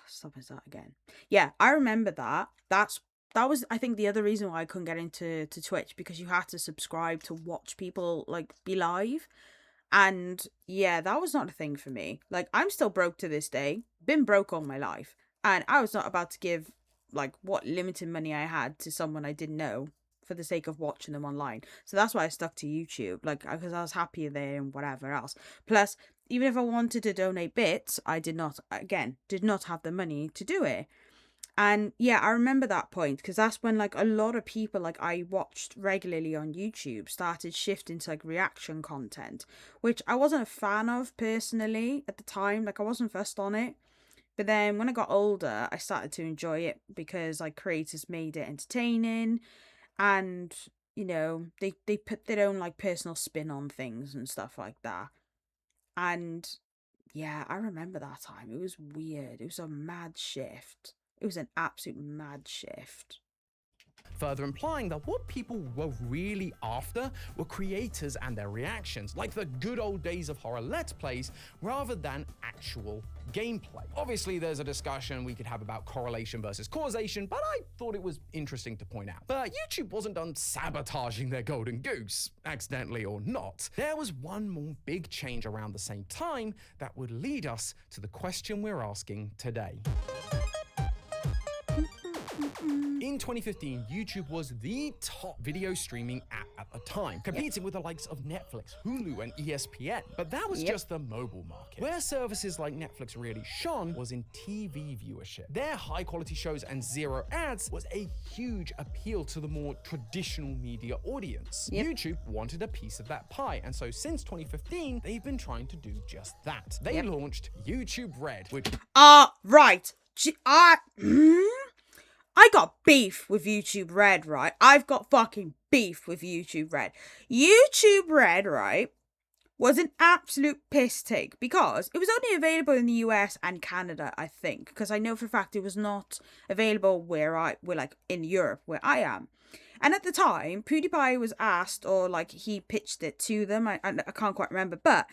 Speaker 1: stop is that again? Yeah, I remember that. That was, I think, the other reason why I couldn't get into Twitch, because you had to subscribe to watch people like be live. And yeah, that was not a thing for me. Like, I'm still broke to this day, been broke all my life, and I was not about to give like what limited money I had to someone I didn't know for the sake of watching them online. So that's why I stuck to YouTube, like, because I was happier there and whatever else. Plus, even if I wanted to donate bits, I did not have the money to do it. And yeah, I remember that point, because that's when like a lot of people like I watched regularly on YouTube started shifting to like reaction content, which I wasn't a fan of personally at the time. Like, I wasn't fussed on it. But then when I got older, I started to enjoy it because like creators made it entertaining, and you know, they put their own like personal spin on things and stuff like that. And yeah, I remember that time. It was weird. It was a mad shift. It was an absolute mad shift.
Speaker 2: Further implying that what people were really after were creators and their reactions, like the good old days of horror Let's Plays, rather than actual gameplay. Obviously, there's a discussion we could have about correlation versus causation, but I thought it was interesting to point out. But YouTube wasn't done sabotaging their golden goose, accidentally or not. There was one more big change around the same time that would lead us to the question we're asking today. In 2015, YouTube was the top video streaming app at the time, competing with the likes of Netflix, Hulu, and ESPN. But that was just the mobile market. Where services like Netflix really shone was in TV viewership. Their high-quality shows and zero ads was a huge appeal to the more traditional media audience. YouTube wanted a piece of that pie, and so since 2015, they've been trying to do just that. They launched YouTube Red, which...
Speaker 1: Right. I got beef with YouTube Red, right? I've got fucking beef with YouTube Red. YouTube Red, right, was an absolute piss take because it was only available in the US and Canada, I think, because I know for a fact it was not available we're like in Europe, where I am. And at the time, PewDiePie was asked, or like he pitched it to them, I can't quite remember, but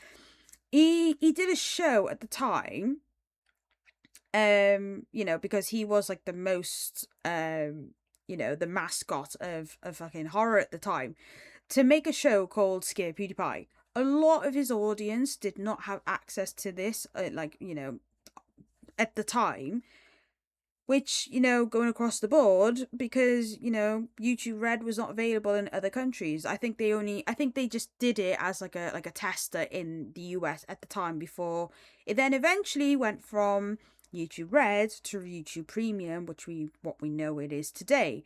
Speaker 1: he did a show at the time, you know, because he was like the most you know, the mascot of fucking horror at the time, to make a show called Scare PewDiePie. A lot of his audience did not have access to this, like, you know, at the time, which, you know, going across the board, because, you know, YouTube Red was not available in other countries. I think they just did it as like a tester in the US at the time, before it then eventually went from YouTube Red to YouTube Premium, what we know it is today.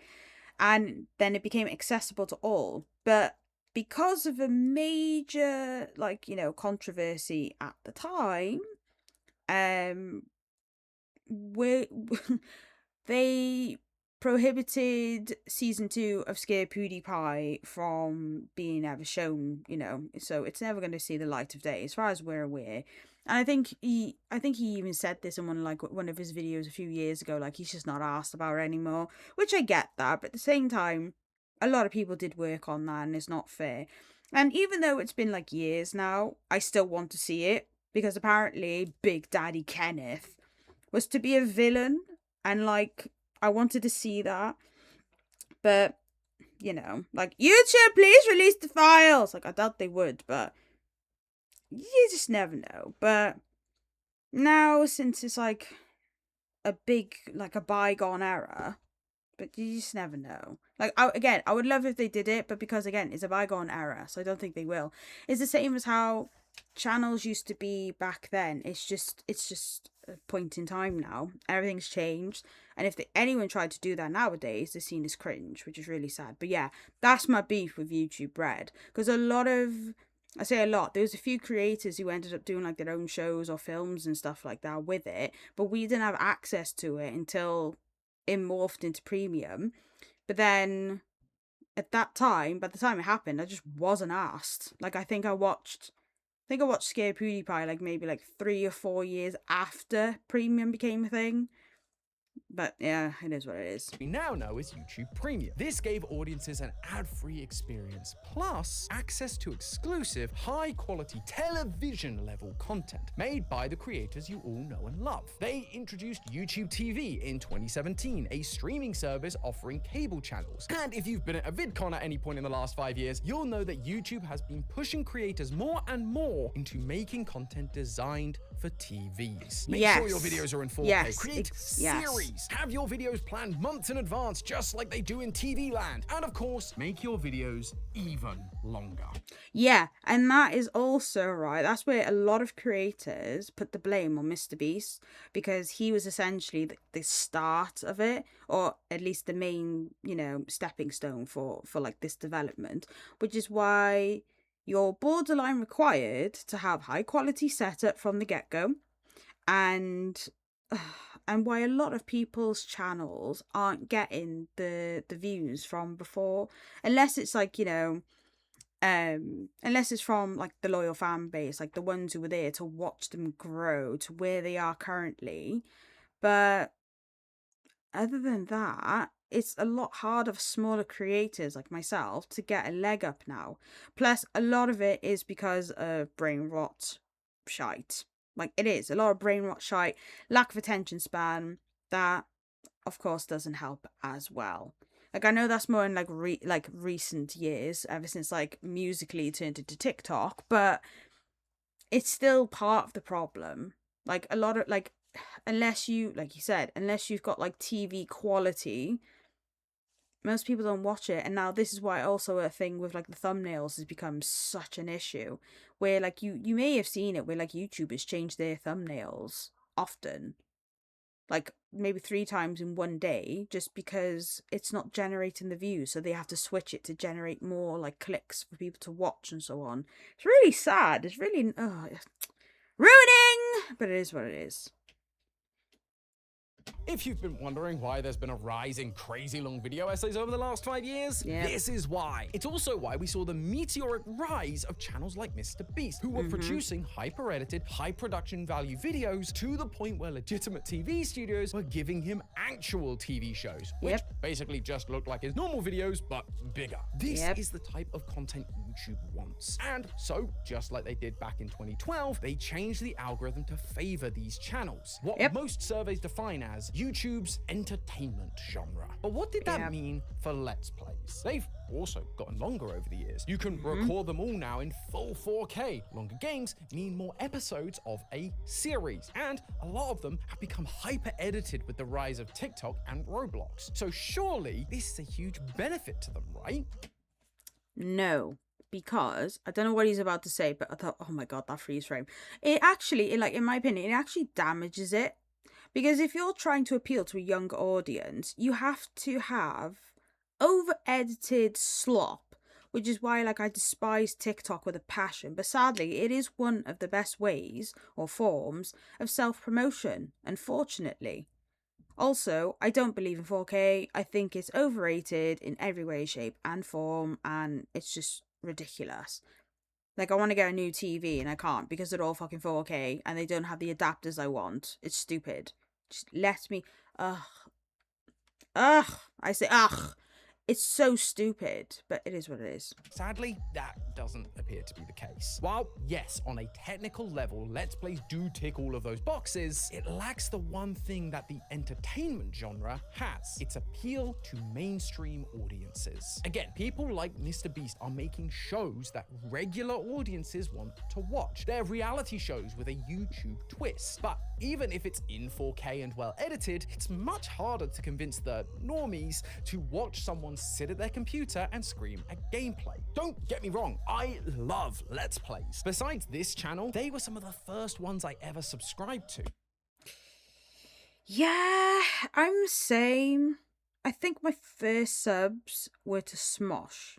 Speaker 1: And then it became accessible to all. But because of a major, like, you know, controversy at the time, they prohibited season 2 of Scare PewDiePie from being ever shown, you know, so it's never going to see the light of day as far as we're aware. And I think he even said this in one of his videos a few years ago, like he's just not asked about it anymore, which I get that, but at the same time, a lot of people did work on that, and it's not fair. And even though it's been like years now, I still want to see it, because apparently Big Daddy Kenneth was to be a villain, and like I wanted to see that. But you know, like, YouTube, please release the files. Like, I doubt they would, but you just never know. But Now, since it's like a big, like a bygone era, but you just never know. Like, I would love if they did it, but because, again, it's a bygone era, so I don't think they will. It's the same as how channels used to be back then. It's just a point in time now. Everything's changed, and if anyone tried to do that nowadays, they're seen as cringe, which is really sad. But yeah, that's my beef with YouTube Red, because I say a lot, there was a few creators who ended up doing like their own shows or films and stuff like that with it, but we didn't have access to it until it morphed into premium. But then at that time, by the time it happened, I just wasn't asked. Like, I think I watched Scare PewDiePie like maybe like 3 or 4 years after premium became a thing. But yeah, it is what it is.
Speaker 2: We now know is YouTube Premium. This gave audiences an ad-free experience, plus access to exclusive, high-quality television-level content made by the creators you all know and love. They introduced YouTube TV in 2017, a streaming service offering cable channels. And if you've been at a VidCon at any point in the last 5 years, you'll know that YouTube has been pushing creators more and more into making content designed for TVs. Make sure your videos are in 4K. Create series. Have your videos planned months in advance, just like they do in TV land. And of course, make your videos even longer.
Speaker 1: Yeah, and that is also right. That's where a lot of creators put the blame on Mr. Beast, because he was essentially the start of it, or at least the main, stepping stone for like this development, which is why you're borderline required to have high quality setup from the get-go, and why a lot of people's channels aren't getting the views from before, unless it's like, unless it's from like the loyal fan base, like the ones who were there to watch them grow to where they are currently. But other than that, it's a lot harder for smaller creators like myself to get a leg up now. Plus, a lot of it is because of brain rot shite. Like, it is a lot of brain rot shite, lack of attention span, that of course doesn't help as well. Like, I know that's more in like recent years, ever since like Musical.ly turned into TikTok, but it's still part of the problem. Like, a lot of like, unless you, like you said, unless you've got like TV quality, most people don't watch it. And now this is why also a thing with like the thumbnails has become such an issue, where like you may have seen it where like YouTubers change their thumbnails often, like maybe 3 times in one day, just because it's not generating the views, so they have to switch it to generate more like clicks for people to watch and so on. It's really sad. It's really ruining, but it is what it is.
Speaker 2: If you've been wondering why there's been a rise in crazy long video essays over the last 5 years, this is why. It's also why we saw the meteoric rise of channels like Mr. Beast, who were producing hyper-edited, high-production value videos to the point where legitimate TV studios were giving him actual TV shows, which basically just looked like his normal videos, but bigger. This is the type of content YouTube wants. And so, just like they did back in 2012, they changed the algorithm to favor these channels, what most surveys define as YouTube's entertainment genre. But what did that mean for Let's Plays? They've also gotten longer over the years. You can record them all now in full 4K. Longer games mean more episodes of a series, and a lot of them have become hyper-edited with the rise of TikTok and Roblox. So surely this is a huge benefit to them, right?
Speaker 1: No. Because I don't know what he's about to say, but I thought, oh my god, that freeze frame. It actually, like, in my opinion, it actually damages it. Because if you're trying to appeal to a younger audience, you have to have over-edited slop, which is why, like, I despise TikTok with a passion. But sadly, it is one of the best ways or forms of self-promotion, unfortunately. Also, I don't believe in 4K. I think it's overrated in every way, shape, and form, and it's just ridiculous. Like, I want to get a new TV and I can't because they're all fucking 4K and they don't have the adapters I want. It's stupid. Just let me... I say, it's so stupid, but it is what it is.
Speaker 2: Sadly, doesn't appear to be the case. While, yes, on a technical level, Let's Plays do tick all of those boxes, it lacks the one thing that the entertainment genre has: its appeal to mainstream audiences. Again, people like MrBeast are making shows that regular audiences want to watch. They're reality shows with a YouTube twist. But even if it's in 4K and well edited, it's much harder to convince the normies to watch someone sit at their computer and scream at gameplay. Don't get me wrong, I love Let's Plays. Besides this channel, they were some of the first ones I ever subscribed to.
Speaker 1: Yeah, I'm the same. I think my first subs were to Smosh.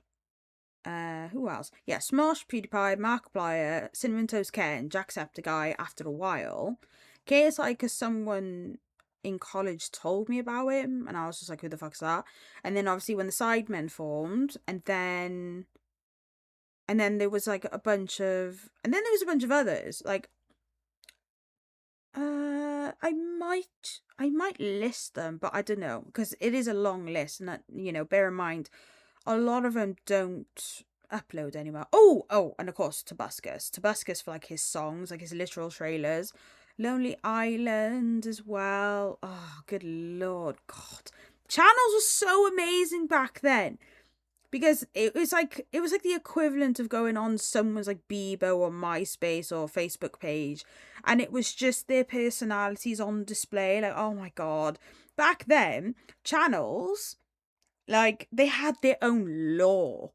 Speaker 1: Who else? Yeah, Smosh, PewDiePie, Markiplier, Cinnamon Toast Ken, Jacksepticeye after a while. KSI, because someone in college told me about him, and I was just like, who the fuck's that? And then obviously when the Sidemen formed, and then there was like a bunch of, others. Like, I might list them, but I don't know, because it is a long list, and that, you know, bear in mind, a lot of them don't upload anymore. Oh, and of course, Tobuscus for like his songs, like his literal trailers. Lonely Island as well. Oh, good lord, God. Channels were so amazing back then, because it was like the equivalent of going on someone's like Bebo or MySpace or Facebook page, and it was just their personalities on display. Like, oh my God, back then channels, like, they had their own lore.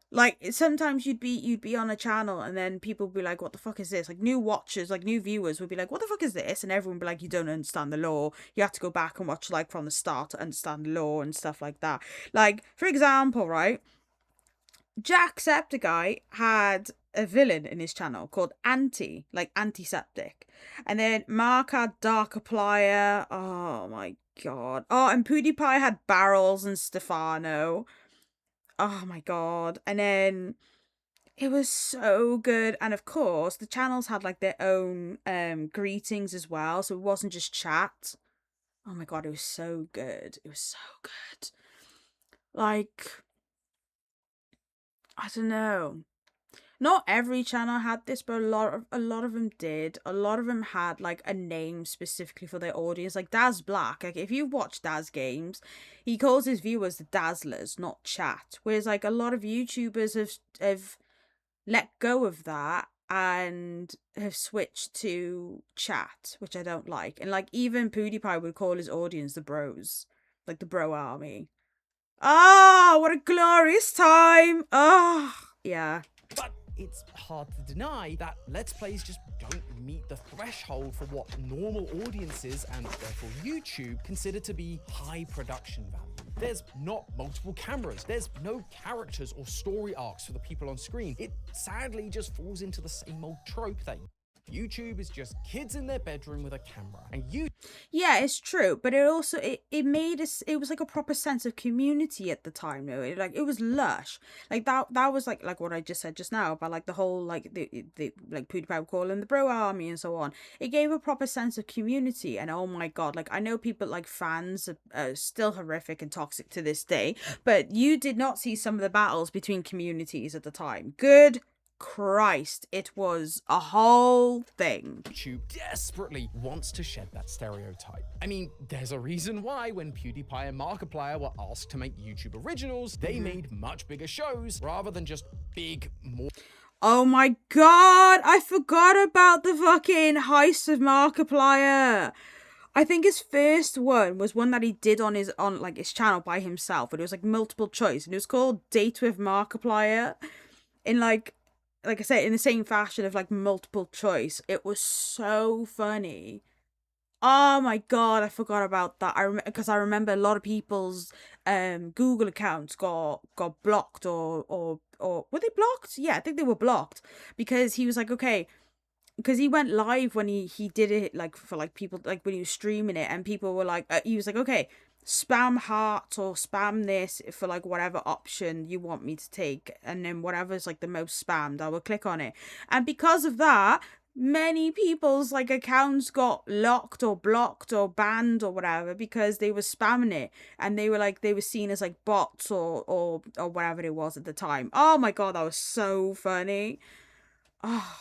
Speaker 1: Like, sometimes you'd be on a channel, and then people would be like, what the fuck is this? Like, new watchers, like new viewers would be like, what the fuck is this? And everyone would be like, you don't understand the lore. You have to go back and watch like from the start to understand the lore and stuff like that. Like, for example, right, Jacksepticeye had a villain in his channel called Antiseptic. And then Mark had Darkiplier. Oh my God. Oh, and PewDiePie had Barrels and Stefano. Oh my God. And then it was so good. And of course, the channels had like their own greetings as well. So it wasn't just chat. Oh my God, it was so good. It was so good. Like, I don't know. Not every channel had this, but a lot of them did. A lot of them had like a name specifically for their audience. Like Daz Black, like if you've watched Daz games, he calls his viewers the Dazzlers, not chat. Whereas like a lot of YouTubers have let go of that and have switched to chat, which I don't like. And like even PewDiePie would call his audience the bros, like the bro army. Ah, what a glorious time. Ah, yeah.
Speaker 2: But it's hard to deny that Let's Plays just don't meet the threshold for what normal audiences, and therefore YouTube, consider to be high production value. There's not multiple cameras, there's no characters or story arcs for the people on screen. It sadly just falls into the same old trope that YouTube is just kids in their bedroom with a camera. And
Speaker 1: yeah, it's true, but it also it made us, it was like a proper sense of community at the time, though. It was lush. Like that was like what I just said just now about like the whole like the like PewDiePie would call them the bro army and so on. It gave a proper sense of community, and oh my God, like I know people like fans are still horrific and toxic to this day, but you did not see some of the battles between communities at the time. Good Christ, it was a whole thing.
Speaker 2: YouTube desperately wants to shed that stereotype. I mean, there's a reason why when PewDiePie and Markiplier were asked to make YouTube originals, they made much bigger shows rather than just big, more...
Speaker 1: Oh my God, I forgot about the fucking heist of Markiplier. I think his first one was one that he did on his channel by himself, but it was like multiple choice, and it was called Date with Markiplier. In like I said, in the same fashion of like multiple choice. It was so funny. Oh my God, I forgot about that. Because I remember a lot of people's Google accounts got blocked or were they blocked? Yeah, I think they were blocked because he was like, okay, because he went live when he did it like for like people, like when he was streaming it, and people were like, he was like, okay, spam heart or spam this for like whatever option you want me to take, and then whatever's like the most spammed, I will click on it. And because of that, many people's like accounts got locked or blocked or banned or whatever because they were spamming it, and they were seen as like bots or whatever it was at the time. Oh my god, that was so funny. Oh,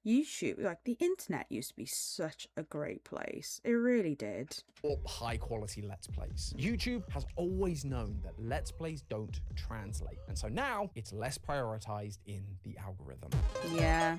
Speaker 1: YouTube, like the internet used to be such a great place. It really did.
Speaker 2: Or high quality Let's Plays. YouTube has always known that Let's Plays don't translate, and so now it's less prioritized in the algorithm.
Speaker 1: Yeah,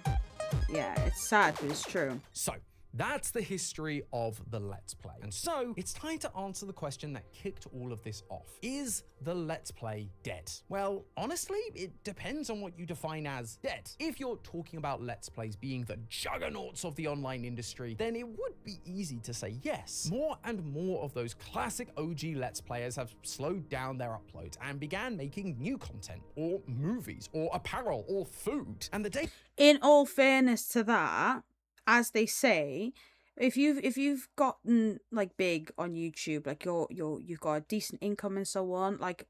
Speaker 1: it's sad, but it's true.
Speaker 2: So that's the history of the Let's Play. And so it's time to answer the question that kicked all of this off. Is the Let's Play dead? Well, honestly, it depends on what you define as dead. If you're talking about Let's Plays being the juggernauts of the online industry, then it would be easy to say yes. More and more of those classic OG Let's Players have slowed down their uploads and began making new content, or movies, or apparel, or food. And the day
Speaker 1: In all fairness to that, as they say, if you've gotten like big on YouTube, like you've got a decent income and so on, like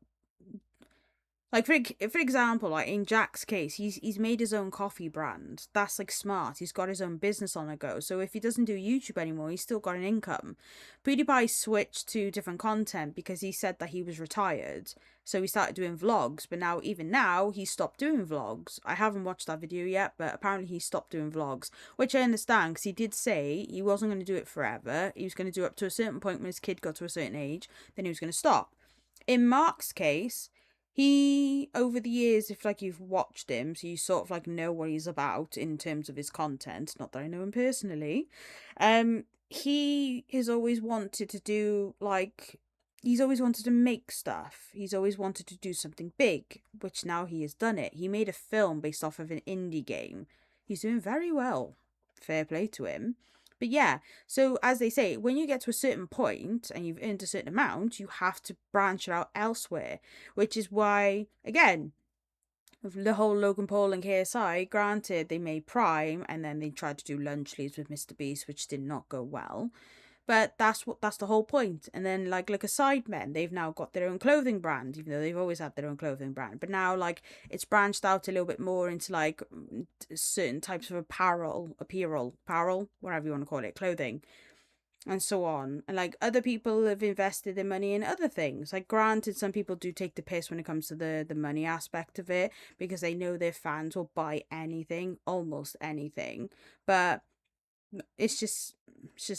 Speaker 1: for example, like in Jack's case, he's made his own coffee brand. That's like smart. He's got his own business on the go. So if he doesn't do YouTube anymore, he's still got an income. PewDiePie switched to different content because he said that he was retired. So he started doing vlogs, but even now he stopped doing vlogs. I haven't watched that video yet, but apparently he stopped doing vlogs, which I understand because he did say he wasn't going to do it forever. He was going to do it up to a certain point when his kid got to a certain age, then he was going to stop. In Mark's case, he, over the years, if like you've watched him, so you sort of like know what he's about in terms of his content, not that I know him personally, he has always wanted to do like, he's always wanted to make stuff. He's always wanted to do something big, which now he has done it. He made a film based off of an indie game. He's doing very well. Fair play to him. But yeah, so as they say, when you get to a certain point and you've earned a certain amount, you have to branch it out elsewhere, which is why, again, with the whole Logan Paul and KSI, granted, they made Prime and then they tried to do Lunch Leaves with Mr. Beast, which did not go well. But that's the whole point. And then like a Sidemen, they've now got their own clothing brand, even though they've always had their own clothing brand. But now like it's branched out a little bit more into like certain types of apparel, whatever you want to call it, clothing, and so on. And like other people have invested their money in other things. Like granted, some people do take the piss when it comes to the money aspect of it because they know their fans will buy anything, almost anything. But it's just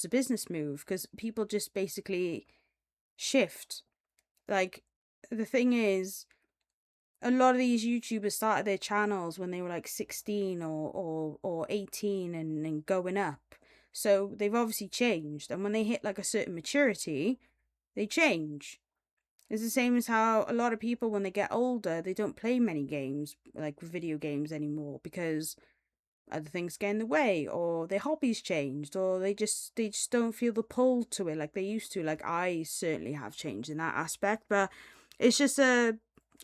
Speaker 1: a business move because people just basically shift. Like the thing is, a lot of these YouTubers started their channels when they were like 16 or 18 and going up. So they've obviously changed, and when they hit like a certain maturity, they change. It's the same as how a lot of people, when they get older, they don't play many games, like video games anymore, because other things get in the way, or their hobbies changed, or they just don't feel the pull to it like they used to. Like I certainly have changed in that aspect, but it's just a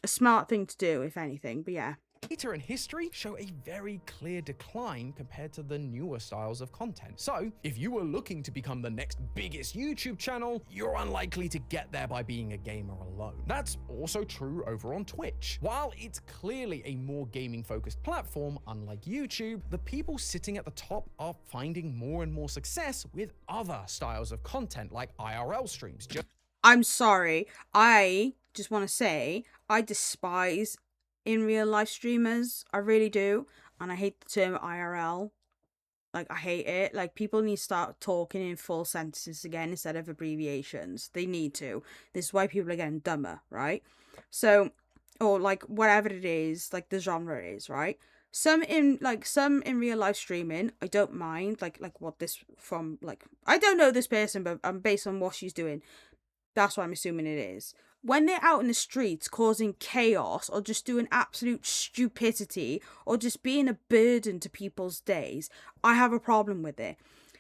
Speaker 1: smart thing to do, if anything. But yeah.
Speaker 2: Data and history show a very clear decline compared to the newer styles of content. So, if you were looking to become the next biggest YouTube channel, you're unlikely to get there by being a gamer alone. That's also true over on Twitch. While it's clearly a more gaming-focused platform, unlike YouTube, the people sitting at the top are finding more and more success with other styles of content like IRL streams.
Speaker 1: I'm sorry, I just want to say, I despise in real life streamers. I really do. And I hate the term IRL. Like, I hate it. Like, people need to start talking in full sentences again instead of abbreviations. They need to. This is why people are getting dumber, right? So, or like whatever it is, like the genre is, right? Some in real life streaming, I don't mind. Like what this from, like, I don't know this person, but based on what she's doing, that's what I'm assuming it is. When they're out in the streets causing chaos or just doing absolute stupidity or just being a burden to people's days, I have a problem with it.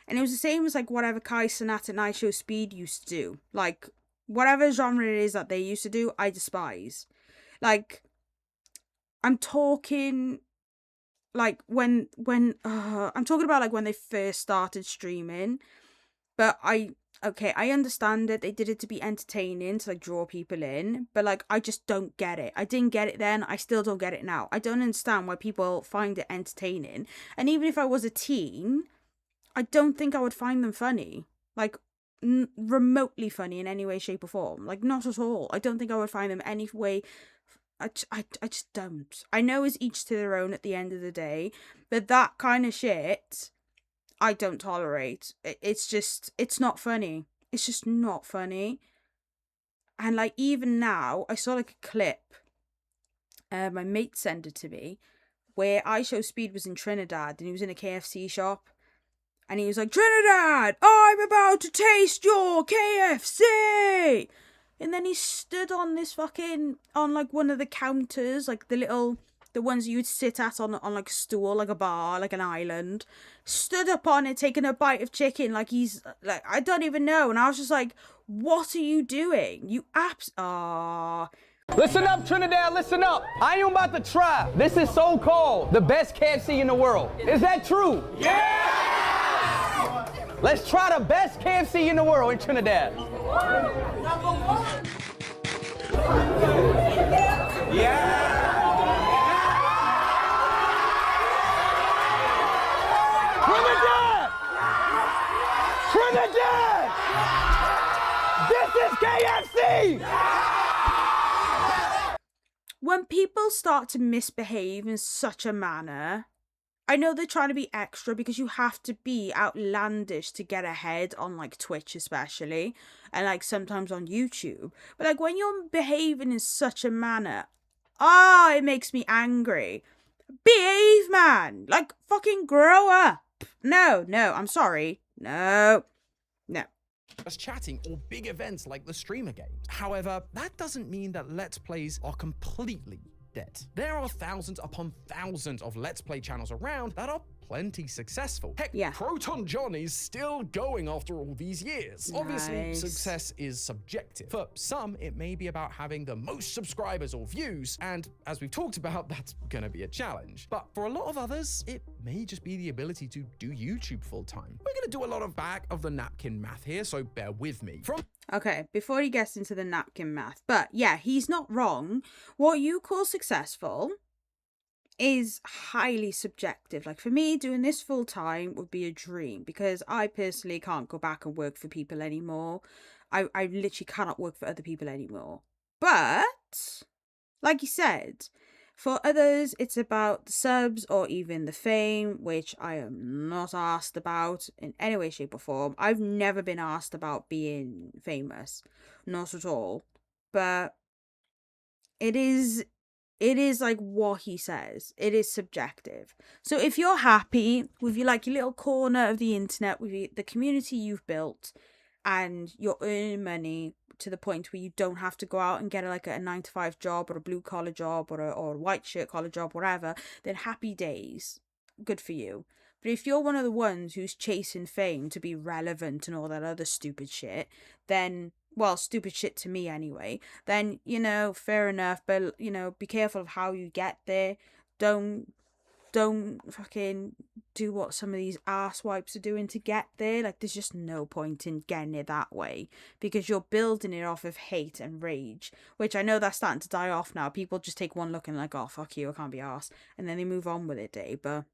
Speaker 1: And it was the same as like whatever Kai Cenat and Nitro Speed used to do. Like whatever genre it is that they used to do, I despise. Like I'm talking like when I'm talking about like when they first started streaming, but I okay, I understand that they did it to be entertaining, to like draw people in, but like I just don't get it. I didn't get it then, I still don't get it now. I don't understand why people find it entertaining. And even if I was a teen, I don't think I would find them funny. Like remotely funny in any way, shape or form. Like not at all. I don't think I would find them any way. I just don't. I know it's each to their own at the end of the day, but that kind of shit I don't tolerate. It's not funny. It's just not funny. And like even now, I saw like a clip, my mate sent it to me, where IShowSpeed was in Trinidad and he was in a KFC shop. And he was like, Trinidad, I'm about to taste your KFC. And then he stood on this fucking, on like one of the counters, like the ones you would sit at on like a stool, like a bar, like an island. Stood up on it, taking a bite of chicken, like he's, like, I don't even know. And I was just like, what are you doing? You
Speaker 4: Listen up, Trinidad, listen up. I am about to try. This is so-called the best KFC in the world. Is that true? Yeah! Let's try the best KFC in the world in Trinidad. Yeah! Trinidad! Trinidad! This is KFC!
Speaker 1: When people start to misbehave in such a manner, I know they're trying to be extra because you have to be outlandish to get ahead on like Twitch especially, and like sometimes on YouTube. But like when you're behaving in such a manner, it makes me angry. Behave, man. Like fucking grow up. No, I'm sorry. No.
Speaker 2: Just chatting or big events like the streamer games. However, that doesn't mean that Let's Plays are completely dead. There are thousands upon thousands of Let's Play channels around that are plenty successful. Heck,
Speaker 1: Yeah.
Speaker 2: Proton Johnny's still going after all these years. Obviously,
Speaker 1: Nice.
Speaker 2: success is subjective. For some, it may be about having the most subscribers or views, and as we've talked about, that's gonna be a challenge. But for a lot of others, it may just be the ability to do YouTube full time. We're gonna do a lot of back of the napkin math here, so bear with me.
Speaker 1: Okay, before he gets into the napkin math, but yeah, he's not wrong. What you call successful is highly subjective. Like for me, doing this full time would be a dream because I personally can't go back and work for people anymore. I literally cannot work for other people anymore. But like you said, for others, it's about the subs or even the fame, which I am not asked about in any way, shape or form. I've never been asked about being famous. Not at all. But it is like what he says. It is subjective. So if you're happy with your little corner of the internet, with the community you've built, and you're earning money to the point where you don't have to go out and get a 9-to-5 job or a blue collar job or a white shirt collar job, whatever, then happy days. Good for you. But if you're one of the ones who's chasing fame to be relevant and all that other stupid shit, then, well, stupid shit to me anyway, then, fair enough, but, be careful of how you get there. Don't fucking do what some of these arse-wipes are doing to get there. Like, there's just no point in getting it that way, because you're building it off of hate and rage, which I know that's starting to die off now. People just take one look and like, oh, fuck you, I can't be arsed, and then they move on with it, but,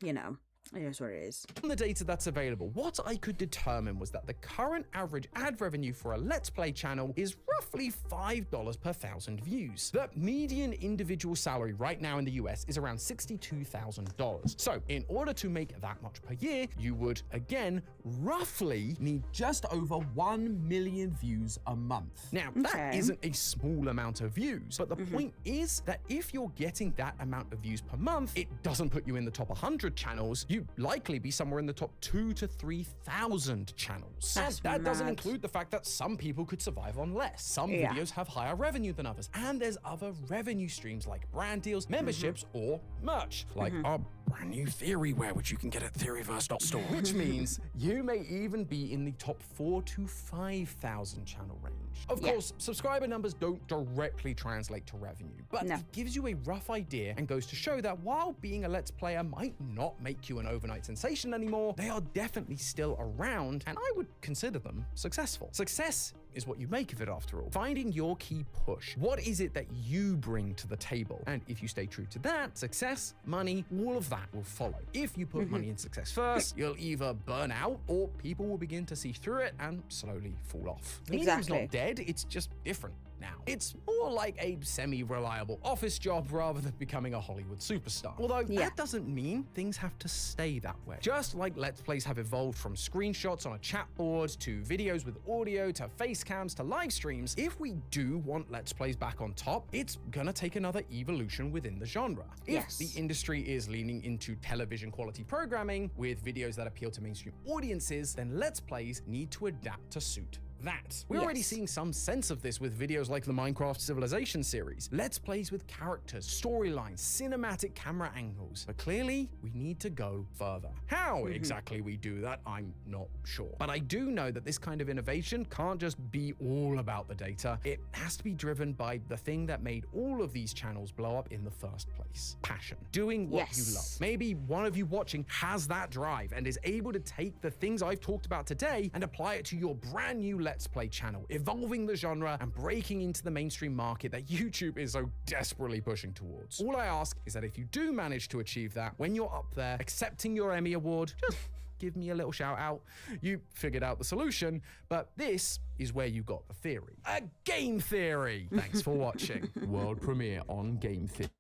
Speaker 1: it is what it is.
Speaker 2: On the data that's available, what I could determine was that the current average ad revenue for a Let's Play channel is roughly $5 per 1,000 views. The median individual salary right now in the US is around $62,000. So in order to make that much per year, you would, again, roughly need just over 1 million views a month. Now, that isn't a small amount of views, but the point is that if you're getting that amount of views per month, it doesn't put you in the top 100 channels. You likely be somewhere in the top 2,000 to 3,000 channels.
Speaker 1: That's
Speaker 2: that doesn't
Speaker 1: mad.
Speaker 2: include the fact that some people could survive on less. Some videos have higher revenue than others. And there's other revenue streams like brand deals, memberships, or merch, like our brand new Theoryware, which you can get at theoryverse.store. Which means you may even be in the top 4,000 to 5,000 channel range. Of course, subscriber numbers don't directly translate to revenue, but it gives you a rough idea and goes to show that while being a Let's Player might not make you an overnight sensation anymore, they are definitely still around, and I would consider them successful. Success is what you make of it after all. Finding your key push. What is it that you bring to the table? And if you stay true to that, success, money, all of that will follow. If you put money and success first, you'll either burn out or people will begin to see through it and slowly fall off. The medium's not dead, it's just different now. It's more like a semi-reliable office job rather than becoming a Hollywood superstar. Although that doesn't mean things have to stay that way. Just like Let's Plays have evolved from screenshots on a chat board to videos with audio to face cams to live streams, if we do want Let's Plays back on top, it's gonna take another evolution within the genre. If the industry is leaning into television quality programming with videos that appeal to mainstream audiences, then Let's Plays need to adapt to suit that. We're already seeing some sense of this with videos like the Minecraft Civilization series. Let's Plays with characters, storylines, cinematic camera angles. But clearly, we need to go further. How exactly we do that, I'm not sure. But I do know that this kind of innovation can't just be all about the data. It has to be driven by the thing that made all of these channels blow up in the first place. Passion. Doing what you love. Maybe one of you watching has that drive and is able to take the things I've talked about today and apply it to your brand new Let's Play channel, evolving the genre and breaking into the mainstream market that YouTube is so desperately pushing towards. All I ask is that if you do manage to achieve that, when you're up there accepting your Emmy Award, just give me a little shout out. You figured out the solution, but this is where you got the theory. A game theory! Thanks for watching. World premiere on Game Theory.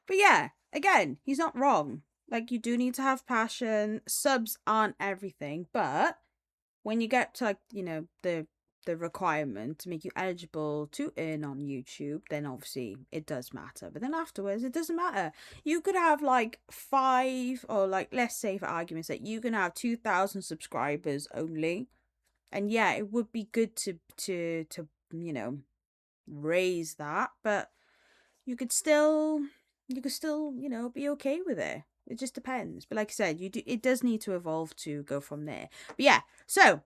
Speaker 1: But yeah, again, he's not wrong. Like, you do need to have passion. Subs aren't everything, but when you get to, like, you know, the requirement to make you eligible to earn on YouTube, then obviously it does matter. But then afterwards, it doesn't matter. You could have like 5, or like, let's say for argument's sake, you can have 2,000 subscribers only. And yeah, it would be good to you know, raise that, but you could still, you know, be okay with it. It just depends. But like I said, it does need to evolve to go from there. But yeah, so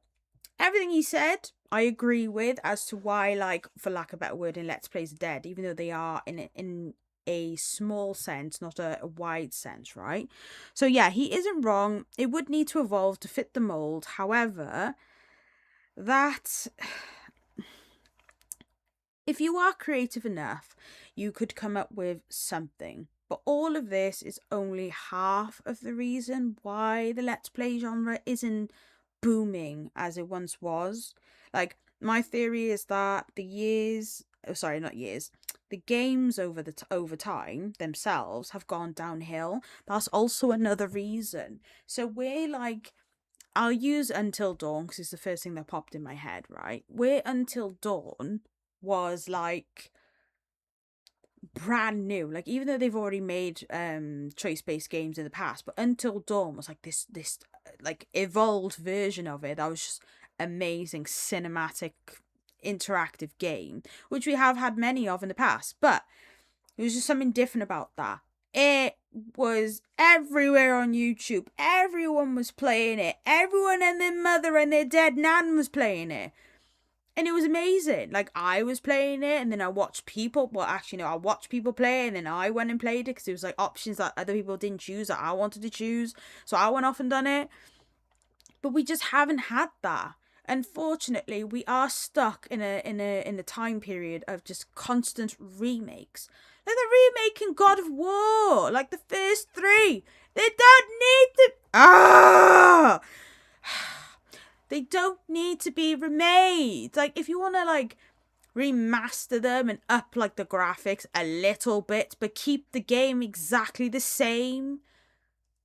Speaker 1: everything he said, I agree with as to why, like, for lack of a better word, in Let's Plays are dead, even though they are in a small sense, not a wide sense, right? So yeah, he isn't wrong. It would need to evolve to fit the mold. However, that if you are creative enough, you could come up with something. But all of this is only half of the reason why the Let's Play genre isn't booming as it once was. Like, my theory is that the games over time themselves have gone downhill. That's also another reason. So we're like, I'll use Until Dawn because it's the first thing that popped in my head, right? Where Until Dawn was like brand new, like, even though they've already made choice-based games in the past, but Until Dawn was like this like evolved version of it that was just amazing, cinematic, interactive game, which we have had many of in the past, but there was just something different about that. It was everywhere on YouTube. Everyone was playing it. Everyone and their mother and their dead nan was playing it. And it was amazing. Like, I was playing it, and then I watched people. Well, actually, no, I watched people play it, and then I went and played it because it was like options that other people didn't choose that I wanted to choose. So I went off and done it. But we just haven't had that. Unfortunately, we are stuck in a time period of just constant remakes. Like the remake in God of War, like the first 3. They don't need to. They don't need to be remade. Like, if you want to, like, remaster them and up, like, the graphics a little bit, but keep the game exactly the same,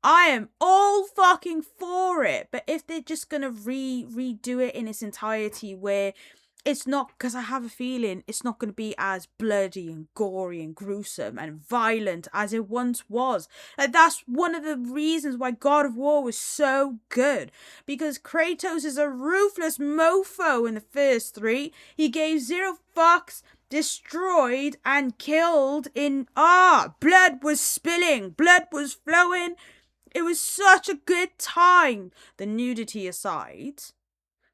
Speaker 1: I am all fucking for it. But if they're just gonna redo it in its entirety, where it's not, because I have a feeling it's not going to be as bloody and gory and gruesome and violent as it once was. Like, that's one of the reasons why God of War was so good. Because Kratos is a ruthless mofo in the first 3. He gave 0 fucks, destroyed and killed in... blood was spilling. Blood was flowing. It was such a good time, the nudity aside.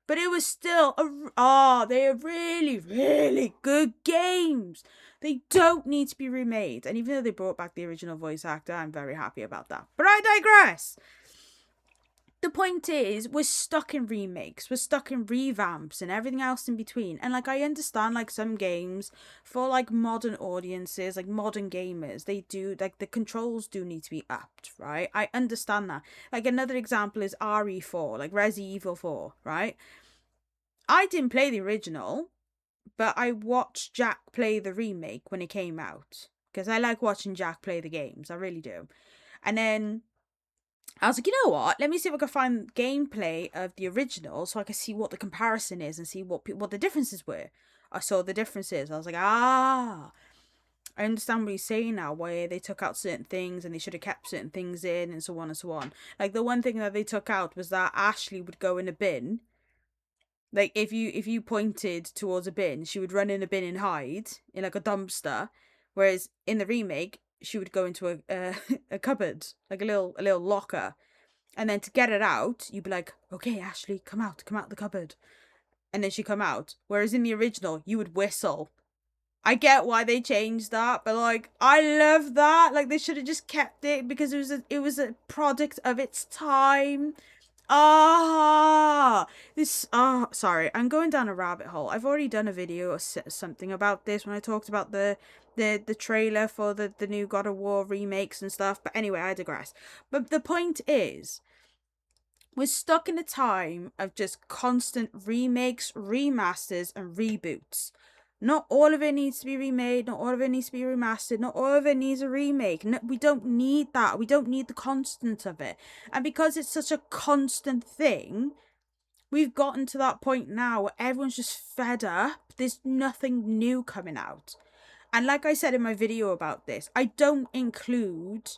Speaker 1: But it was still they are really, really good games. They don't need to be remade. And even though they brought back the original voice actor, I'm very happy about that. But I digress. The point is, we're stuck in remakes, we're stuck in revamps and everything else in between. And like, I understand, like, some games for like modern audiences, like modern gamers, they do, like, the controls do need to be upped, right? I understand that. Like, another example is RE4, like Resident Evil 4, right? I didn't play the original, but I watched Jack play the remake when it came out, because I like watching Jack play the games, I really do. And then I was like, you know what? Let me see if I can find gameplay of the original so I can see what the comparison is and see what the differences were. I saw the differences. I was like, I understand what he's saying now, where they took out certain things and they should have kept certain things in and so on and so on. Like, the one thing that they took out was that Ashley would go in a bin. Like, if you pointed towards a bin, she would run in a bin and hide in like a dumpster. Whereas in the remake, she would go into a cupboard, like a little locker, and then to get it out, you'd be like, okay, Ashley, come out the cupboard, and then she'd come out. Whereas in the original, you would whistle. I get why they changed that, but like, I love that. Like, they should have just kept it because it was a product of its time. Sorry, I'm going down a rabbit hole. I've already done a video or something about this when I talked about the trailer for the new God of War remakes and stuff. But anyway, I digress. But the point is, we're stuck in a time of just constant remakes, remasters, and reboots. Not all of it needs to be remade. Not all of it needs to be remastered. Not all of it needs a remake. No, we don't need that. We don't need the constant of it. And because it's such a constant thing, we've gotten to that point now where everyone's just fed up. There's nothing new coming out. And like I said in my video about this, I don't include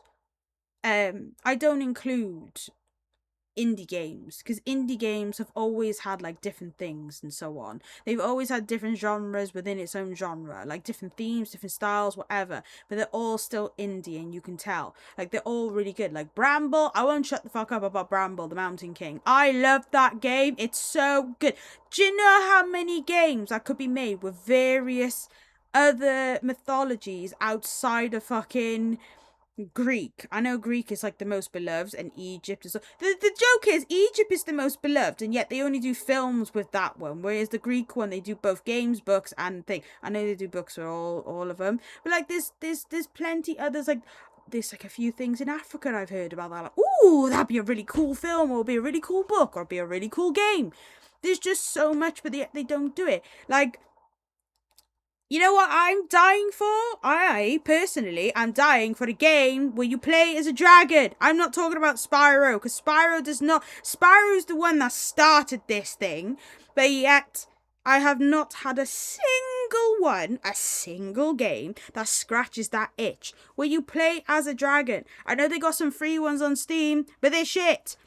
Speaker 1: indie games, because indie games have always had like different things and so on. They've always had different genres within its own genre, like different themes, different styles, whatever, but they're all still indie, and you can tell, like, they're all really good. Like Bramble, I won't shut the fuck up about Bramble the Mountain King. I love that game. It's so good. Do you know how many games that could be made with various other mythologies outside of fucking Greek? I know Greek is like the most beloved, and Egypt is the joke is Egypt is the most beloved, and yet they only do films with that one, whereas the Greek one, they do both games, books, and thing. I know they do books for all of them, but like there's plenty others. Like, there's like a few things in Africa I've heard about that, like, ooh, that'd be a really cool film, or be a really cool book, or be a really cool game. There's just so much, but they don't do it. Like, you know what I'm dying for? I personally am dying for a game where you play as a dragon. I'm not talking about Spyro, because Spyro does not. Spyro's the one that started this thing, but yet I have not had a single game that scratches that itch where you play as a dragon. I know they got some free ones on Steam, but they're shit.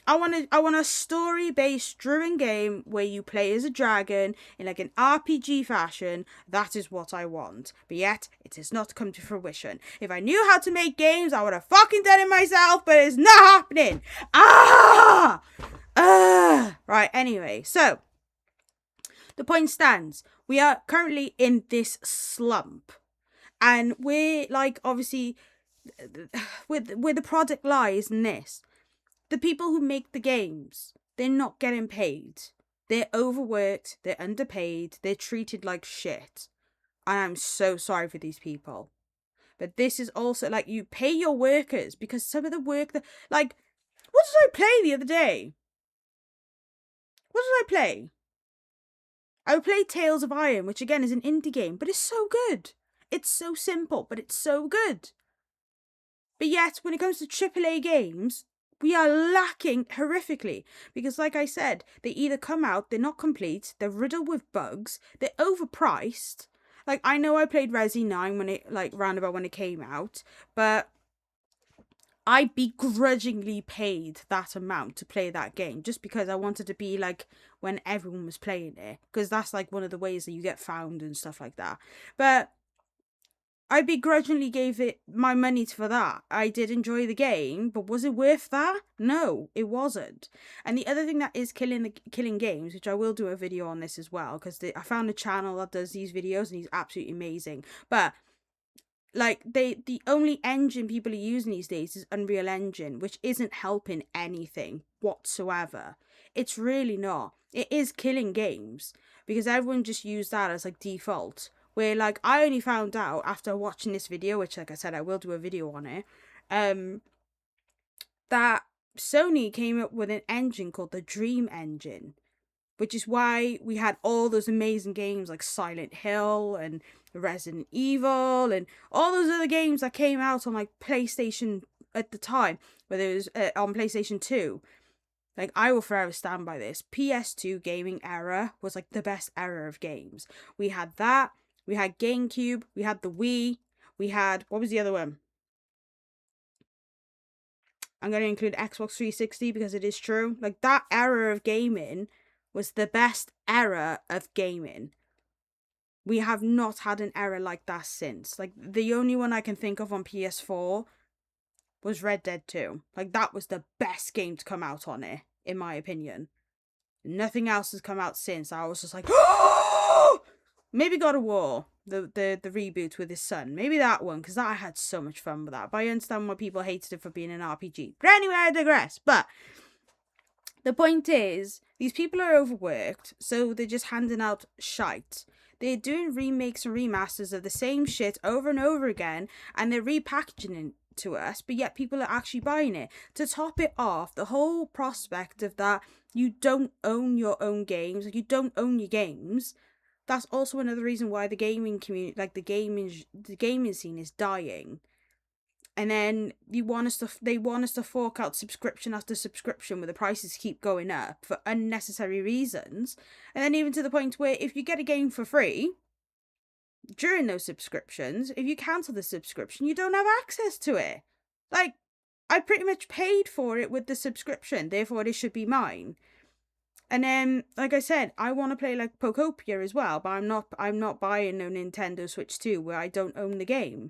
Speaker 1: I want a story-based driven game where you play as a dragon in like an RPG fashion. That is what I want. But yet, it has not come to fruition. If I knew how to make games, I would have fucking done it myself, but it's not happening. Right, anyway, so the point stands. We are currently in this slump. And we're like, obviously, where the product lies in this. The people who make the games, they're not getting paid. They're overworked, they're underpaid, they're treated like shit. And I'm so sorry for these people. But this is also, like, you pay your workers, because some of the work that, like, what did I play the other day? What did I play? I played Tales of Iron, which again is an indie game, but it's so good. It's so simple, but it's so good. But yet, when it comes to AAA games, we are lacking horrifically, because like I said, they either come out, they're not complete, they're riddled with bugs, they're overpriced. Like, I know I played Resi 9 when it, like, roundabout when it came out, but I begrudgingly paid that amount to play that game just because I wanted to be like when everyone was playing it, because that's like one of the ways that you get found and stuff like that. But I begrudgingly gave it my money for that. I did enjoy the game, but was it worth that? No, it wasn't. And the other thing that is killing games, which I will do a video on this as well, because I found a channel that does these videos and he's absolutely amazing. But like the only engine people are using these days is Unreal Engine, which isn't helping anything whatsoever. It's really not. It is killing games because everyone just used that as like default. Where like I only found out after watching this video, which like I said I will do a video on it, that Sony came up with an engine called the Dream Engine, which is why we had all those amazing games like Silent Hill and Resident Evil and all those other games that came out on like PlayStation at the time, whether it was on PlayStation 2. Like, I will forever stand by this. PS2 gaming era was like the best era of games. We had that. We had GameCube, we had the Wii, we had, what was the other one? I'm going to include Xbox 360 because it is true. Like, that era of gaming was the best era of gaming. We have not had an era like that since. Like, the only one I can think of on PS4 was Red Dead 2. Like, that was the best game to come out on it, in my opinion. Nothing else has come out since. I was just like, oh! Maybe God of War, the reboot with his son. Maybe that one, because I had so much fun with that. But I understand why people hated it for being an RPG. But anyway, I digress. But the point is, these people are overworked, so they're just handing out shite. They're doing remakes and remasters of the same shit over and over again, and they're repackaging it to us, but yet people are actually buying it. To top it off, the whole prospect of that you don't own your own games, like you don't own your games, that's also another reason why the gaming community, like the gaming scene is dying. And then they want us to fork out subscription after subscription where the prices keep going up for unnecessary reasons. And then even to the point where if you get a game for free during those subscriptions, if you cancel the subscription, you don't have access to it. Like, I pretty much paid for it with the subscription, therefore it should be mine. And then, like I said, I want to play like Pokopia as well, but I'm not buying no Nintendo Switch 2 where I don't own the game.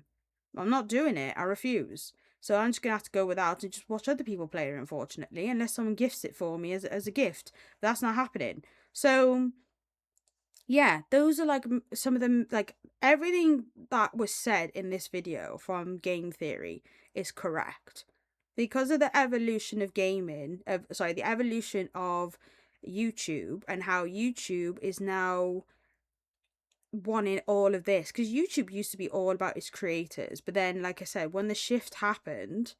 Speaker 1: I'm not doing it. I refuse. So I'm just going to have to go without and just watch other people play it, unfortunately, unless someone gifts it for me as a gift. That's not happening. So, yeah, those are like some of them, like everything that was said in this video from Game Theory is correct. Because of the evolution of the evolution of YouTube and how YouTube is now wanting all of this, because YouTube used to be all about its creators, but then like I said, when the shift happened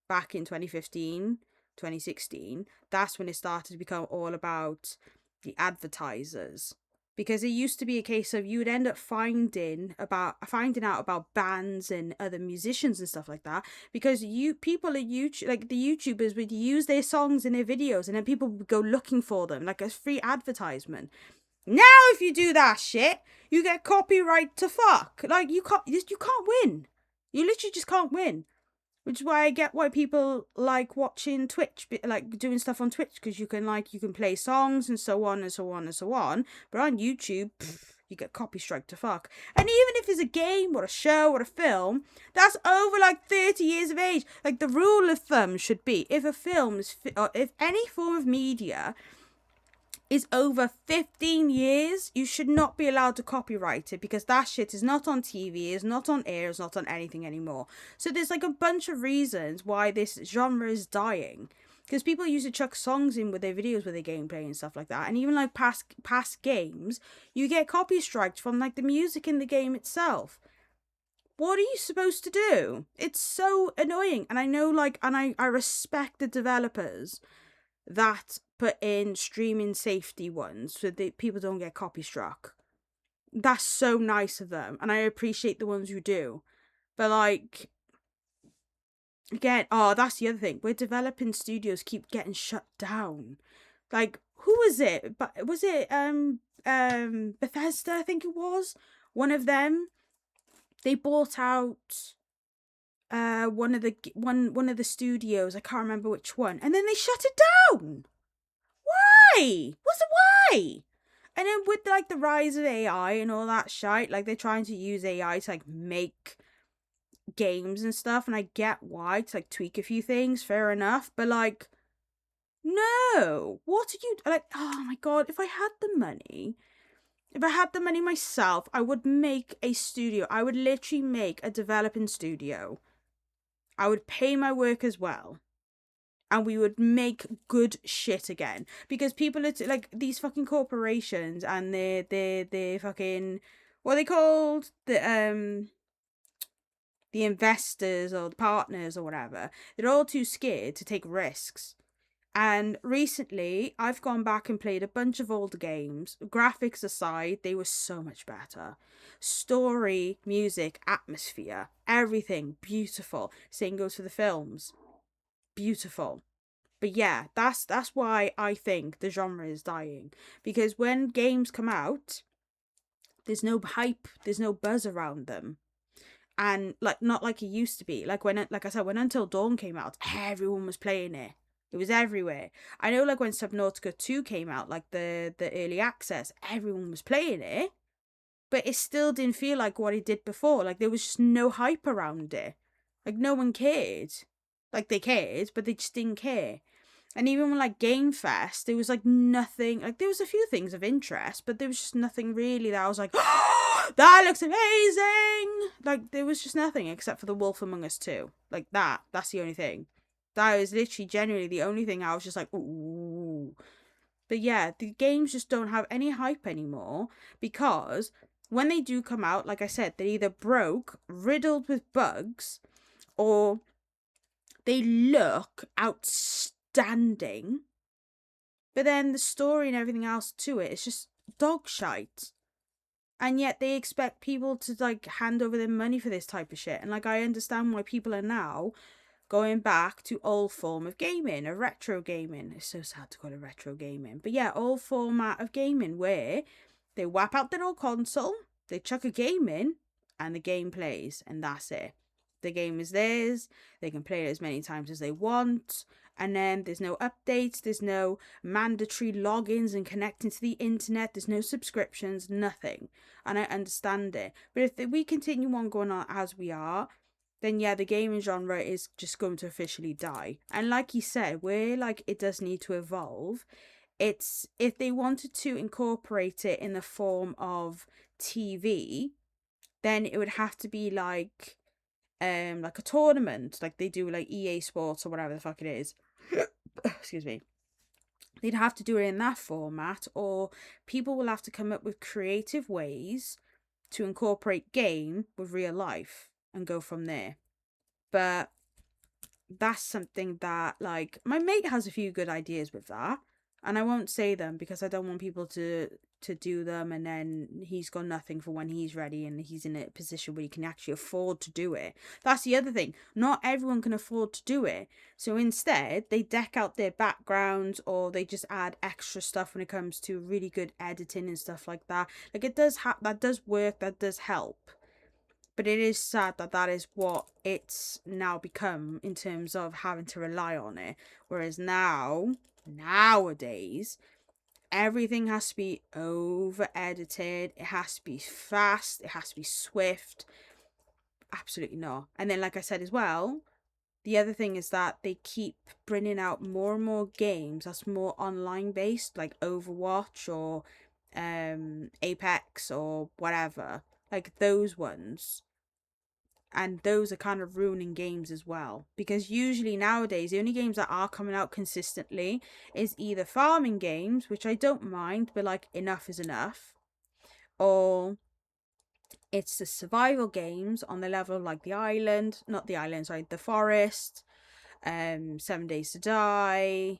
Speaker 1: back in 2015 2016, that's when it started to become all about the advertisers. Because it used to be a case of you would end up finding out about bands and other musicians and stuff like that, because people at YouTube, like the YouTubers, would use their songs in their videos, and then people would go looking for them like a free advertisement. Now, if you do that shit, you get copyright to fuck. Like you can't win. You literally just can't win. Which is why I get why people like watching Twitch, like doing stuff on Twitch, because you can play songs and so on and so on and so on. But on YouTube, you get copy strike to fuck. And even if it's a game or a show or a film, that's over like 30 years of age. Like the rule of thumb should be, if a film is, or if any form of media is over 15 years, you should not be allowed to copyright it, because that shit is not on TV, is not on air, is not on anything anymore. So there's like a bunch of reasons why this genre is dying, because people used to chuck songs in with their videos with their gameplay and stuff like that, and even like past games, you get copy striked from like the music in the game itself. What are you supposed to do? It's so annoying. And I know, like, and I respect the developers that put in streaming safety ones so that people don't get copy struck. That's so nice of them, and I appreciate the ones who do. But like, again, that's the other thing, where developing studios keep getting shut down. Like, who was it? But was it Bethesda? I think it was one of them. They bought out one of the studios. I can't remember which one, and then they shut it down. Why? What's the why? And then with like the rise of AI and all that shite, like they're trying to use AI to like make games and stuff, and I get why, to like tweak a few things, fair enough, but like, no, what are you, like, oh my god, if I had the money myself, I would make a studio. I would literally make a developing studio. I would pay my workers well. And we would make good shit again. Because people are, like, these fucking corporations and they're fucking, what are they called? The investors or the partners or whatever. They're all too scared to take risks. And recently, I've gone back and played a bunch of older games. Graphics aside, they were so much better. Story, music, atmosphere, everything beautiful. Same goes for the films. Beautiful. But yeah, that's why I think the genre is dying. Because when games come out, there's no hype, there's no buzz around them. And like, not like it used to be. Like I said, when Until Dawn came out, everyone was playing it. It was everywhere. I know, like, when Subnautica 2 came out, like the early access, everyone was playing it. But it still didn't feel like what it did before. Like, there was just no hype around it. Like, no one cared. Like, they cared, but they just didn't care. And even when, like, Game Fest, there was, like, nothing. Like, there was a few things of interest, but there was just nothing really that I was like, oh, that looks amazing! Like, there was just nothing except for The Wolf Among Us 2. Like, that's the only thing. That is literally genuinely the only thing I was just like, ooh. But yeah, the games just don't have any hype anymore, because when they do come out, like I said, they're either broke, riddled with bugs, or they look outstanding. But then the story and everything else to it is just dog shite. And yet they expect people to, like, hand over their money for this type of shit. And, like, I understand why people are now going back to old form of gaming, a retro gaming. It's so sad to call it retro gaming. But yeah, old format of gaming where they whap out their old console, they chuck a game in, and the game plays, and that's it. The game is theirs, they can play it as many times as they want, and then there's no updates, there's no mandatory logins and connecting to the internet, there's no subscriptions, nothing. And I understand it. But if we continue on going on as we are, then yeah, the gaming genre is just going to officially die. And like you said, where, like, it does need to evolve, it's, if they wanted to incorporate it in the form of TV, then it would have to be like a tournament, like they do, like EA Sports or whatever the fuck it is. Excuse me. They'd have to do it in that format, or people will have to come up with creative ways to incorporate game with real life and go from there. But that's something that, like, my mate has a few good ideas with that, and I won't say them because I don't want people to do them and then he's got nothing for when he's ready and he's in a position where he can actually afford to do it. That's the other thing. Not everyone can afford to do it. So instead, they deck out their backgrounds, or they just add extra stuff when it comes to really good editing and stuff like that. Like, it does that does work, that does help. But it is sad that that is what it's now become in terms of having to rely on it. Whereas nowadays, everything has to be over edited. It has to be fast. It has to be swift. Absolutely not. And then, like I said as well, the other thing is that they keep bringing out more and more games that's more online based, like Overwatch or Apex or whatever. Like those ones. And those are kind of ruining games as well. Because usually nowadays, the only games that are coming out consistently is either farming games, which I don't mind, but like enough is enough. Or it's the survival games on the level of like the Forest, 7 Days to Die,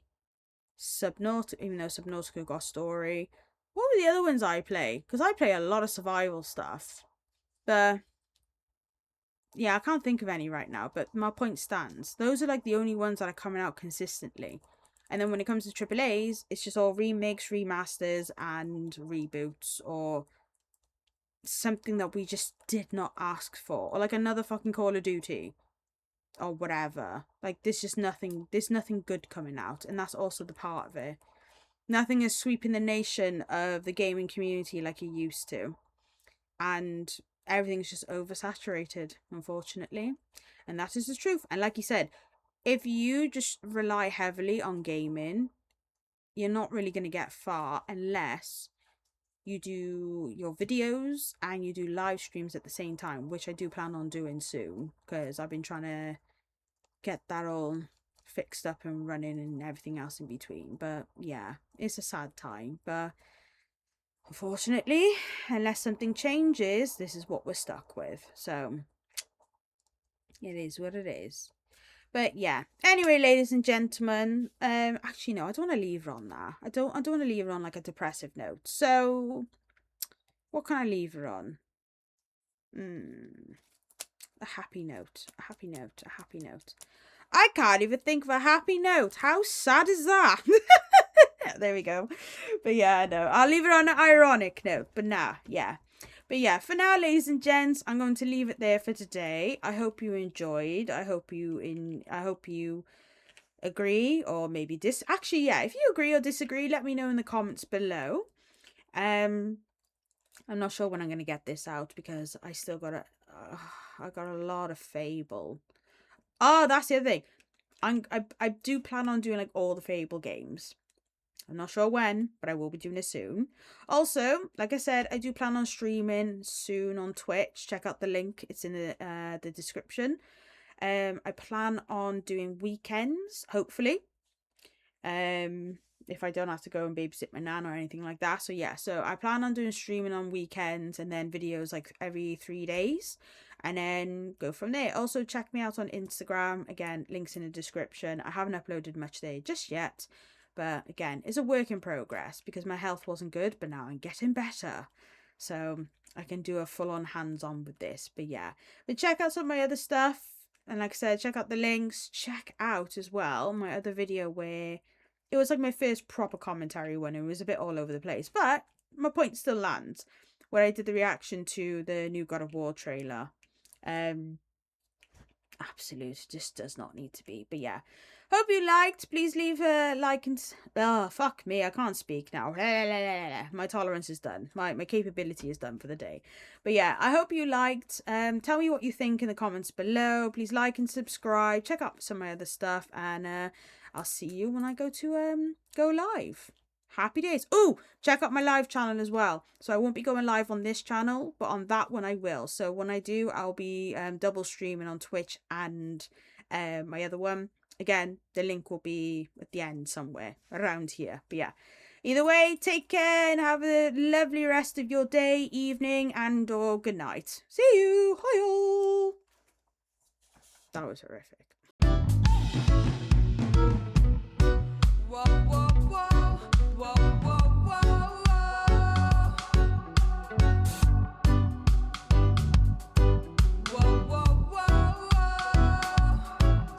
Speaker 1: Subnautica, even though Subnautica got a story. What were the other ones I play? Because I play a lot of survival stuff. But yeah, I can't think of any right now, but my point stands. Those are like the only ones that are coming out consistently. And then when it comes to AAAs, it's just all remakes, remasters, and reboots, or something that we just did not ask for. Or like another fucking Call of Duty. Or whatever. Like, there's nothing good coming out, and that's also the part of it. Nothing is sweeping the nation of the gaming community like it used to. And everything's just oversaturated, unfortunately. And that is the truth. And like you said, if you just rely heavily on gaming, you're not really going to get far unless you do your videos and you do live streams at the same time, which I do plan on doing soon, because I've been trying to get that all fixed up and running and everything else in between. But yeah, it's a sad time, but unfortunately, unless something changes, this is what we're stuck with. So it is what it is. But yeah, anyway, ladies and gentlemen, actually no, I don't want to leave her on that. I don't want to leave her on like a depressive note. So what can I leave her on? A happy note, a happy note, a happy note. I can't even think of a happy note. How sad is that? There we go. But yeah, no, I'll leave it on an ironic note. But nah, yeah. But yeah, for now, ladies and gents, I'm going to leave it there for today. I hope you enjoyed. I hope you agree or maybe actually, yeah, if you agree or disagree, let me know in the comments below. I'm not sure when I'm going to get this out because I still got I got a lot of Fable. Oh, that's the other thing. I do plan on doing like all the Fable games. I'm not sure when, but I will be doing it soon. Also, like I said, I do plan on streaming soon on Twitch. Check out the link. It's in the description. I plan on doing weekends, hopefully. If I don't have to go and babysit my nan or anything like that. So yeah, so I plan on doing streaming on weekends and then videos like every 3 days. And then go from there. Also, check me out on Instagram. Again, links in the description. I haven't uploaded much there just yet. But again, it's a work in progress because my health wasn't good, but now I'm getting better. So I can do a full-on hands-on with this. But yeah, but check out some of my other stuff. And like I said, check out the links. Check out as well my other video where it was like my first proper commentary one. It was a bit all over the place, but my point still lands. Where I did the reaction to the new God of War trailer. Absolute, just does not need to be. But yeah, hope you liked. Please leave a like and oh fuck me, I can't speak now. My tolerance is done. My capability is done for the day. But yeah, I hope you liked. Tell me what you think in the comments below. Please like and subscribe. Check out some of my other stuff, and I'll see you when I go to go live. Happy days. Oh, check out my live channel as well. So I won't be going live on this channel, but on that one I will. So when I do, I'll be double streaming on Twitch and my other one. Again, the link will be at the end somewhere around here. But yeah, either way, take care and have a lovely rest of your day, evening, and or good night. See you. Hi-yo. That was horrific.
Speaker 7: Whoa, whoa.